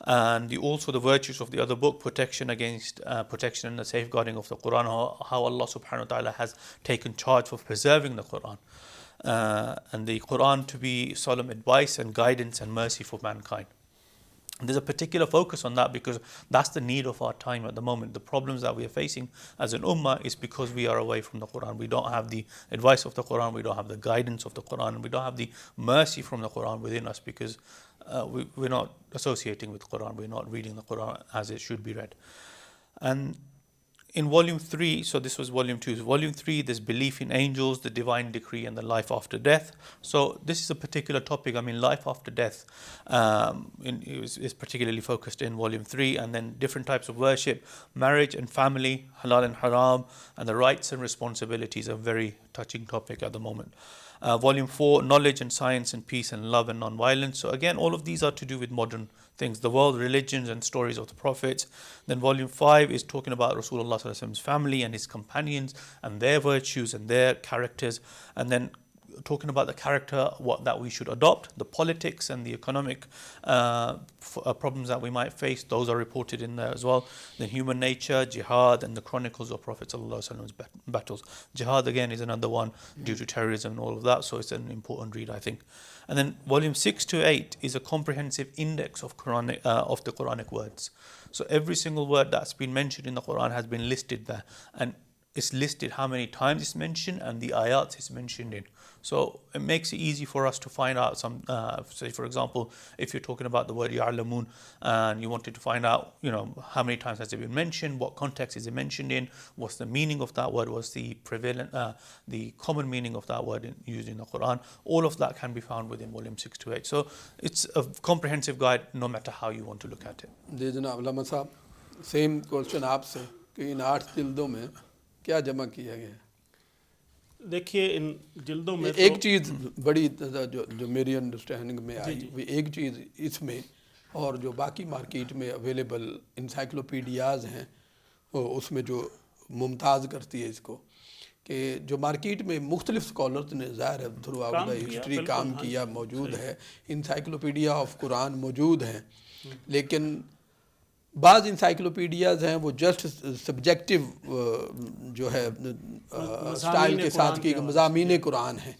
And also the virtues of the other book, protection against protection and the safeguarding of the Quran, how Allah subhanahu wa ta'ala has taken charge of preserving the Quran, and the Quran to be solemn advice and guidance and mercy for mankind. There's a particular focus on that because that's the need of our time at the moment. The problems that we are facing as an ummah is because we are away from the Quran. We don't have the advice of the Quran, we don't have the guidance of the Quran, we don't have the mercy from the Quran within us because we're not associating with Quran, we're not reading the Quran as it should be read. And in volume 3, so this was volume 2, volume 3 there's belief in angels, the divine decree and the life after death. So this is a particular topic, I mean life after death is particularly focused in volume 3, and then different types of worship, marriage and family, halal and haram, and the rights and responsibilities, a very touching topic at the moment. Volume 4, knowledge and science and peace and love and non-violence. So again, all of these are to do with modern things, the world, religions and stories of the prophets. Then volume 5 is talking about Rasulullah sallallahu alaihi wasallam's family and his companions and their virtues and their characters. And then talking about the character that we should adopt, the politics and the economic problems that we might face, those are reported in there as well. Then human nature, jihad and the chronicles of Prophet sallallahu alaihi wasallam's battles. Jihad again is another one due to terrorism and all of that, so it's an important read, I think. And then volume 6 to 8 is a comprehensive index of the Quranic words. So every single word that's been mentioned in the Quran has been listed there, and it's listed how many times it's mentioned and the ayats it's mentioned in. So it makes it easy for us to find out some, say for example, if you're talking about the word ya'lamun and you wanted to find out, how many times has it been mentioned, what context is it mentioned in, what's the meaning of that word, what's the prevalent, the common meaning of that word used in the Quran, all of that can be found within volume 6 to 8. So it's a comprehensive guide no matter how you want to look at it. جی جناب علامہ صاحب, same question آپ سے کہ ان 8 جلدوں میں کیا جمع کیا گیا ہے؟ دیکھیے ان جلدوں میں ایک چیز بڑی جو میری انڈرسٹینڈنگ میں آئی وہ ایک چیز اس میں, اور جو باقی مارکیٹ میں اویلیبل انسائکلوپیڈیاز ہیں اس میں جو ممتاز کرتی ہے اس کو, کہ جو مارکیٹ میں مختلف اسکالرز نے ظاہر ہے تھرو آؤٹ دا ہسٹری کام کیا موجود ہے, انسائکلوپیڈیا آف قرآن موجود ہیں, لیکن بعض انسائکلوپیڈیاز ہیں وہ جسٹ سبجیکٹو جو ہے اسٹائل کے ساتھ کی مضامین قرآن ہیں,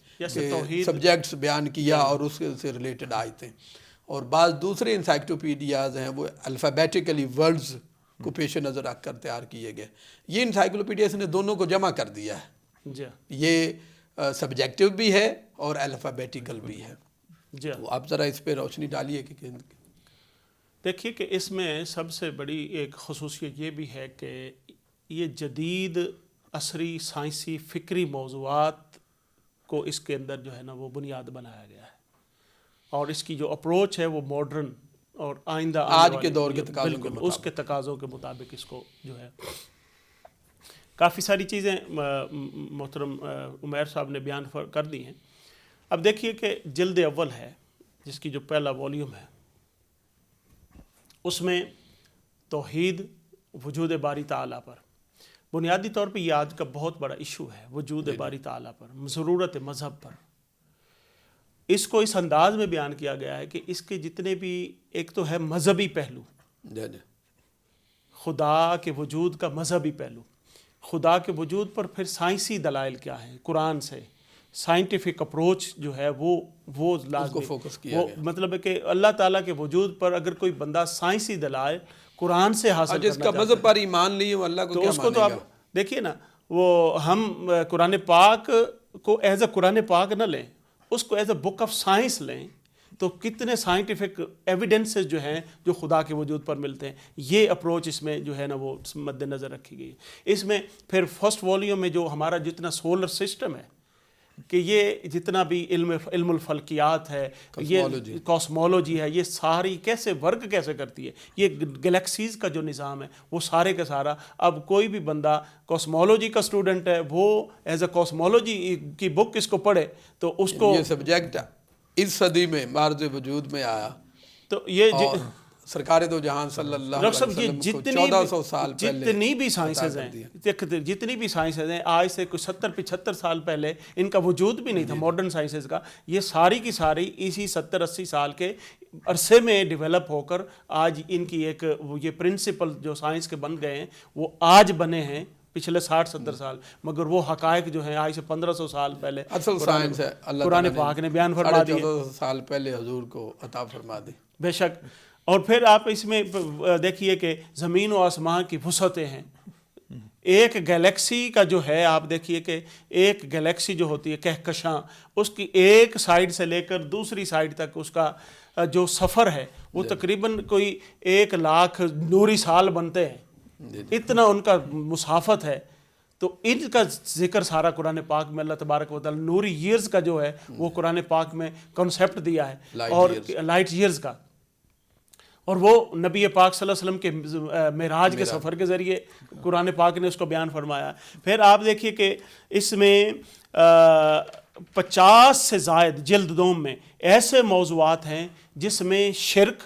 سبجیکٹس بیان کیا اور اس سے ریلیٹڈ آیتیں, اور بعض دوسرے انسائکلوپیڈیاز ہیں وہ الفابیٹیکلی ورڈز کو پیش نظر رکھ کر تیار کیے گئے. یہ انسائکلوپیڈیاز نے دونوں کو جمع کر دیا ہے, یہ سبجیکٹو بھی ہے اور الفابیٹیکل بھی ہے. آپ ذرا اس پہ روشنی ڈالیے کہ دیکھیے کہ اس میں سب سے بڑی ایک خصوصیت یہ بھی ہے کہ یہ جدید عصری سائنسی فکری موضوعات کو اس کے اندر جو ہے نا وہ بنیاد بنایا گیا ہے, اور اس کی جو اپروچ ہے وہ ماڈرن اور آئندہ آج کے دور کے تقاضوں کے اس کے تقاضوں کے مطابق اس کو جو ہے کافی ساری چیزیں محترم عمیر صاحب نے بیان کر دی ہیں. اب دیکھیے کہ جلد اول ہے جس کی جو پہلا والیوم ہے, اس میں توحید, وجود باری تعالیٰ پر بنیادی طور پہ یہ آج کا بہت بڑا ایشو ہے, وجود باری تعالیٰ پر, ضرورت مذہب پر. اس کو اس انداز میں بیان کیا گیا ہے کہ اس کے جتنے بھی, ایک تو ہے مذہبی پہلو, خدا کے وجود کا مذہبی پہلو, خدا کے وجود پر پھر سائنسی دلائل کیا ہیں, قرآن سے سائنٹیفک اپروچ جو ہے وہ لازمی فوکس کیا گیا. مطلب ہے کہ اللہ تعالیٰ کے وجود پر اگر کوئی بندہ سائنسی دلائل قرآن سے حاصل جس کا مذہب پر ایمان نہیں وہ اللہ کو کیا تو اس کو تو مانے آپ گا. دیکھیے نا, وہ ہم قرآن پاک کو ایز اے قرآن پاک نہ لیں, اس کو as a book of science لیں تو کتنے سائنٹیفک ایویڈنسز جو ہیں جو خدا کے وجود پر ملتے ہیں. یہ اپروچ اس میں جو ہے نا وہ مد نظر رکھی گئی ہے. اس میں پھر فرسٹ والیوم میں جو ہمارا جتنا سولر سسٹم ہے کہ یہ جتنا بھی علم الفلکیات ہے, یہ کاسمولوجی ہے, یہ ساری کیسے ورک کیسے کرتی ہے, یہ گلیکسیز کا جو نظام ہے وہ سارے کا سارا. اب کوئی بھی بندہ کاسمولوجی کا اسٹوڈنٹ ہے, وہ ایز اے کاسمولوجی کی بک اس کو پڑھے تو اس کو یہ سبجیکٹ اس صدی میں معرض وجود میں آیا. تو یہ سرکار دو جہان صلی اللہ علیہ وسلم کو 1400 سال پہلے جتنی بھی سائنسز ہیں, جتنی بھی سائنسز ہیں آج سے کچھ 70-75 سال پہلے ان کا وجود بھی نہیں تھا ماڈرن سائنسز کا. یہ ساری کی ساری اسی 70-80 سال کے عرصے میں ڈیولپ ہو کر آج ان کی ایک یہ پرنسپل جو سائنس کے بن گئے ہیں وہ آج بنے ہیں پچھلے 60-70 سال. مگر وہ حقائق جو ہیں آج سے 1500 سال پہلے اصل سائنس ہے اللہ قرآن پاک نے بیان فرما دی. 1400 سال پہلے حضور کو عطا فرما دی. بے شک. اور پھر آپ اس میں دیکھیے کہ زمین و آسمان کی وسعتیں ہیں. ایک گلیکسی کا جو ہے آپ دیکھیے کہ ایک گلیکسی جو ہوتی ہے کہکشاں, اس کی ایک سائیڈ سے لے کر دوسری سائیڈ تک اس کا جو سفر ہے وہ تقریباً کوئی 1,00,000 نوری سال بنتے ہیں. اتنا ان کا مسافت ہے. تو ان کا ذکر سارا قرآن پاک میں اللہ تبارک و تعالی نوری ایئرز کا جو ہے وہ قرآن پاک میں کنسیپٹ دیا ہے, اور لائٹ ایئرز کا. اور وہ نبی پاک صلی اللہ علیہ وسلم کے معراج کے سفر کے ذریعے قرآن پاک نے اس کو بیان فرمایا. پھر آپ دیکھیے کہ اس میں 50 سے زائد جلد دوم میں ایسے موضوعات ہیں جس میں شرک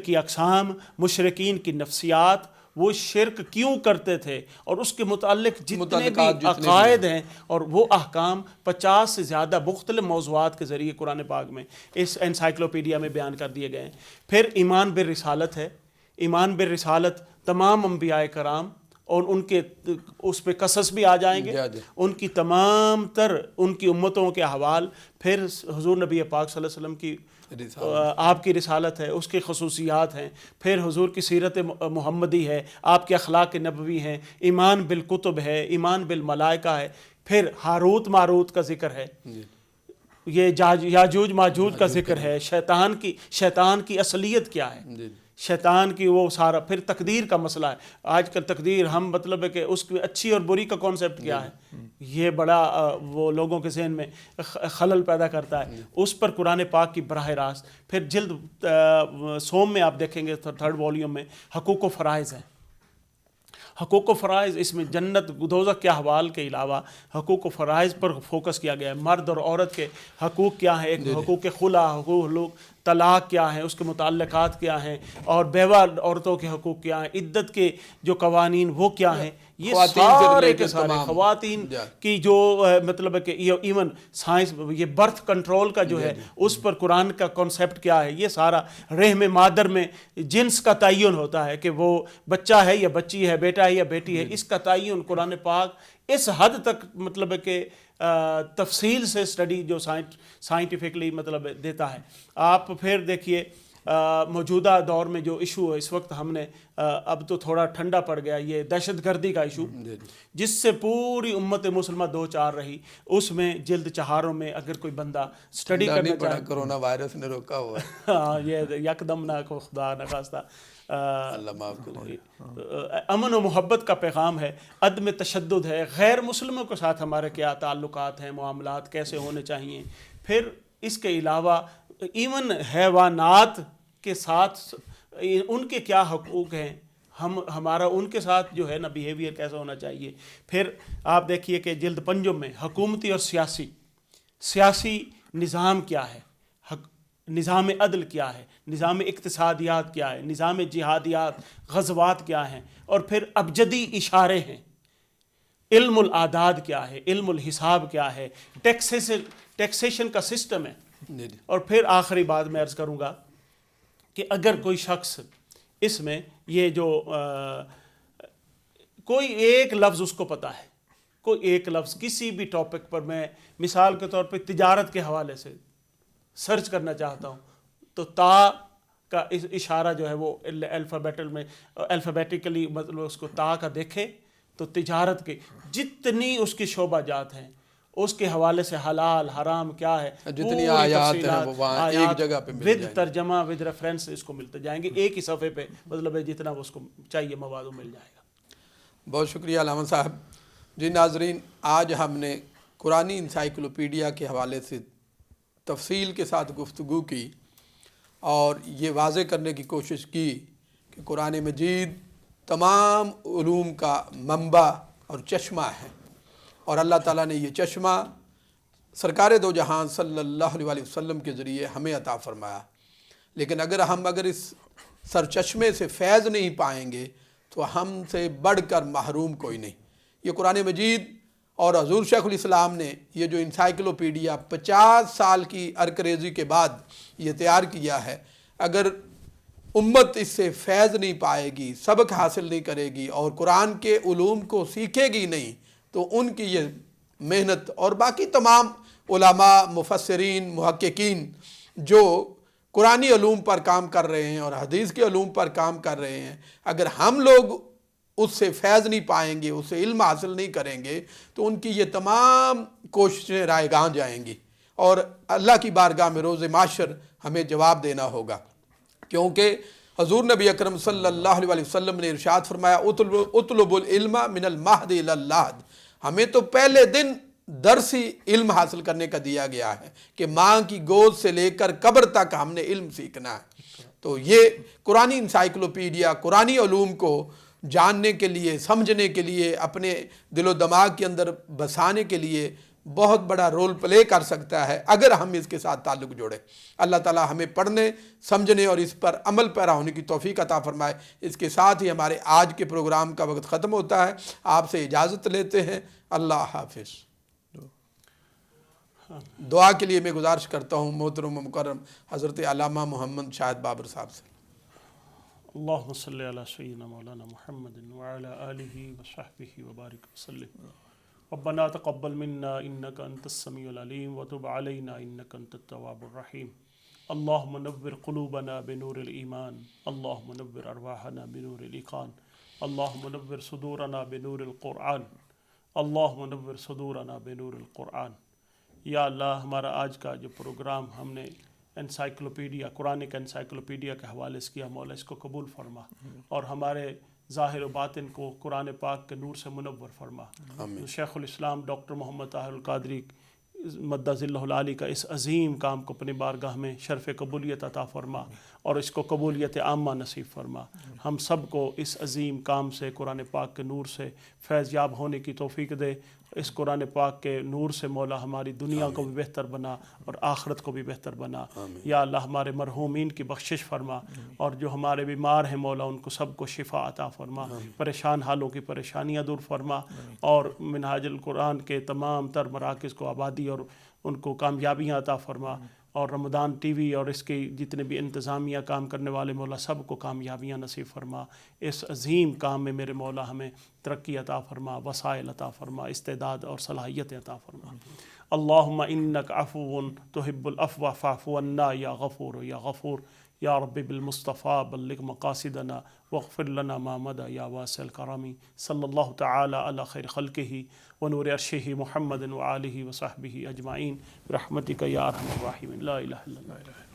کی اقسام, مشرکین کی نفسیات, وہ شرک کیوں کرتے تھے اور اس کے متعلق جتنے بھی عقائد ہیں اور وہ احکام 50 سے زیادہ مختلف موضوعات کے ذریعے قرآن پاک میں اس انسائکلوپیڈیا میں بیان کر دیے گئے ہیں. پھر ایمان بالرسالت ہے. ایمان بالرسالت تمام انبیاء کرام اور ان کے اس پہ قصص بھی آ جائیں گے, ان کی تمام تر ان کی امتوں کے احوال. پھر حضور نبی پاک صلی اللہ علیہ وسلم کی آپ کی رسالت ہے, اس کی خصوصیات ہیں. پھر حضور کی سیرت محمدی ہے, آپ کے اخلاق نبوی ہیں, ایمان بالکتب ہے, ایمان بالملائکہ ہے. پھر ہاروت ماروت کا ذکر ہے, یہ یاجوج ماجوج کا ذکر ہے, شیطان کی اصلیت کیا ہے, شیطان کی وہ سارا. پھر تقدیر کا مسئلہ ہے. آج کل تقدیر ہم مطلب ہے کہ اس کی اچھی اور بری کا کانسیپٹ کیا ہے, یہ بڑا وہ لوگوں کے ذہن میں خلل پیدا کرتا ہے. اس پر قرآن پاک کی براہ راست. پھر جلد سوم میں آپ دیکھیں گے 3rd والیوم میں حقوق و فرائض ہیں. حقوق و فرائض اس میں جنت دوزخ کے احوال کے علاوہ حقوق و فرائض پر فوکس کیا گیا ہے. مرد اور عورت کے حقوق کیا ہیں, ایک حقوق خلا, حقوق طلاق کیا ہیں, اس کے متعلقات کیا ہیں, اور بیوہ عورتوں کے حقوق کیا ہیں, عدت کے جو قوانین وہ کیا ہیں. یہ سارے کے سارے خواتین کی جو مطلب ہے کہ ایون سائنس یہ برتھ کنٹرول کا جو ہے اس پر قرآن کا کنسیپٹ کیا ہے. یہ سارا رحم مادر میں جنس کا تعین ہوتا ہے کہ وہ بچہ ہے یا بچی ہے, بیٹا ہے یا بیٹی ہے, اس کا تعین قرآن پاک اس حد تک مطلب ہے کہ تفصیل سے اسٹڈی جو سائنٹیفکلی مطلب دیتا ہے. آپ پھر دیکھیے موجودہ دور میں جو ایشو ہے اس وقت ہم نے اب تو تھوڑا ٹھنڈا پڑ گیا, یہ دہشت گردی کا ایشو جس سے پوری امت مسلمہ دو چار رہی. اس میں جلد 4 میں اگر کوئی بندہ اسٹڈی کرنا چاہے, کرونا وائرس نے روکا ہوا ہے. ہاں یہ یکدم نہ کو خدا نہ خواستہ اللہ معاف کرے. امن و محبت کا پیغام ہے, عدم تشدد ہے, غیر مسلموں کے ساتھ ہمارے کیا تعلقات ہیں, معاملات کیسے ہونے چاہیے. پھر اس کے علاوہ ایون حیوانات کے ساتھ ان کے کیا حقوق ہیں, ہمارا ان کے ساتھ جو ہے نا بیہیویئر کیسا ہونا چاہیے. پھر آپ دیکھیے کہ جلد 5 میں حکومتی اور سیاسی نظام کیا ہے, نظام عدل کیا ہے, نظام اقتصادیات کیا ہے, نظام جہادیات غزوات کیا ہیں, اور پھر ابجدی اشارے ہیں. علم العداد کیا ہے, علم الحساب کیا ہے, ٹیکسیشن کا سسٹم ہے. اور پھر آخری بات میں عرض کروں گا کہ اگر کوئی شخص اس میں یہ جو کوئی ایک لفظ اس کو پتہ ہے, کوئی ایک لفظ کسی بھی ٹاپک پر, میں مثال کے طور پہ تجارت کے حوالے سے سرچ کرنا چاہتا ہوں تو تا کا اشارہ جو ہے وہ الفابیٹیکلی مطلب اس کو تا کا دیکھے تو تجارت کے جتنی اس کی شعبہ جات ہیں اس کے حوالے سے حلال حرام کیا ہے جتنی پوری آیات ہیں تفصیلات، وہ وہاں آیات ایک جگہ پہ مل ود جائیں گی۔ ترجمہ ود ریفرنس اس کو ملتے جائیں گے، ایک ہی صفحے پہ، مطلب ہے جتنا اس کو چاہیے مواد وہ مل جائے گا۔ بہت شکریہ علامہ صاحب۔ جی ناظرین، آج ہم نے قرآنی انسائیکلوپیڈیا کے حوالے سے تفصیل کے ساتھ گفتگو کی اور یہ واضح کرنے کی کوشش کی کہ قرآن مجید تمام علوم کا منبع اور چشمہ ہے، اور اللہ تعالیٰ نے یہ چشمہ سرکار دو جہان صلی اللہ علیہ وسلم کے ذریعے ہمیں عطا فرمایا، لیکن اگر اس سرچشمے سے فیض نہیں پائیں گے تو ہم سے بڑھ کر محروم کوئی نہیں۔ یہ قرآن مجید اور حضور شیخ الاسلام نے یہ جو انسائیکلوپیڈیا 50 سال کی عرقریزی کے بعد یہ تیار کیا ہے، اگر امت اس سے فیض نہیں پائے گی، سبق حاصل نہیں کرے گی اور قرآن کے علوم کو سیکھے گی نہیں، تو ان کی یہ محنت اور باقی تمام علماء، مفسرین، محققین جو قرآنی علوم پر کام کر رہے ہیں اور حدیث کے علوم پر کام کر رہے ہیں، اگر ہم لوگ اس سے فیض نہیں پائیں گے، اس سے علم حاصل نہیں کریں گے، تو ان کی یہ تمام کوششیں رائے گاہ جائیں گی اور اللہ کی بارگاہ میں روز محشر ہمیں جواب دینا ہوگا، کیونکہ حضور نبی اکرم صلی اللہ علیہ وسلم نے ارشاد فرمایا اطلب العلم من المہد الی اللحد۔ ہمیں تو پہلے دن درسی علم حاصل کرنے کا دیا گیا ہے کہ ماں کی گود سے لے کر قبر تک ہم نے علم سیکھنا ہے۔ تو یہ قرآنی انسائیکلوپیڈیا قرآنی علوم کو جاننے کے لیے، سمجھنے کے لیے، اپنے دل و دماغ کے اندر بسانے کے لیے بہت بڑا رول پلے کر سکتا ہے اگر ہم اس کے ساتھ تعلق جوڑیں۔ اللہ تعالی ہمیں پڑھنے، سمجھنے اور اس پر عمل پیرا ہونے کی توفیق عطا فرمائے۔ اس کے ساتھ ہی ہمارے آج کے پروگرام کا وقت ختم ہوتا ہے، آپ سے اجازت لیتے ہیں، اللہ حافظ۔ دعا کے لیے میں گزارش کرتا ہوں محترم و مکرم حضرت علامہ محمد شاہد بابر صاحب سے۔ اللہم صلی علی سیدنا مولانا محمد وعلی آلہ وصحبہ وبارک وسلم۔ ربنا تقبل منا انک انت السمیع العلیم وتب علینا انک انت التواب الرحیم۔ اللہم نور قلوبنا بنور الایمان، اللہم نور ارواحنا بنور الایقان، اللہم نور صدورنا بنور القرآن، اللہم نور صدورنا بنور القرآن۔ یا اللہ، ہمارا آج کا جو پروگرام ہم نے انسائیکلوپیڈیا، قرآن کا انسائیکلوپیڈیا کے حوالے سے کیا، مولا اس کو قبول فرما اور ہمارے ظاہر و باطن کو قرآن پاک کے نور سے منور فرما۔ شیخ الاسلام ڈاکٹر محمد طاہر القادری مدہ ذلہ العالی کا اس عظیم کام کو اپنی بارگاہ میں شرف قبولیت عطا فرما اور اس کو قبولیت عامہ نصیب فرما۔ ہم سب کو اس عظیم کام سے، قرآن پاک کے نور سے فیض یاب ہونے کی توفیق دے۔ اس قرآن پاک کے نور سے مولا ہماری دنیا کو بھی بہتر بنا اور آخرت کو بھی بہتر بنا۔ یا اللہ، ہمارے مرحومین کی بخشش فرما اور جو ہمارے بیمار ہیں مولا ان کو سب کو شفا عطا فرما، پریشان حالوں کی پریشانیاں دور فرما اور منہاج القرآن کے تمام تر مراکز کو آبادی اور ان کو کامیابیاں عطا فرما، اور رمضان ٹی وی اور اس کے جتنے بھی انتظامیہ کام کرنے والے مولا سب کو کامیابیاں نصیب فرما۔ اس عظیم کام میں میرے مولا ہمیں ترقی عطا فرما، وسائل عطا فرما، استعداد اور صلاحیت عطا فرما۔ اللہم انک عفو تحب العفو فاعف عنا یا غفور یا غفور۔ یا رب بالمصطفیٰ بلغ مقاصدنا واغفر لنا ما مدى یا واسع الکرم۔ صلی اللہ تعالی علی خیر خلقہ ونور عرشہ محمد وآلہ وصحبہ اجمعین برحمتک یا ارحم الراحمین۔ لا الہ الا اللہ۔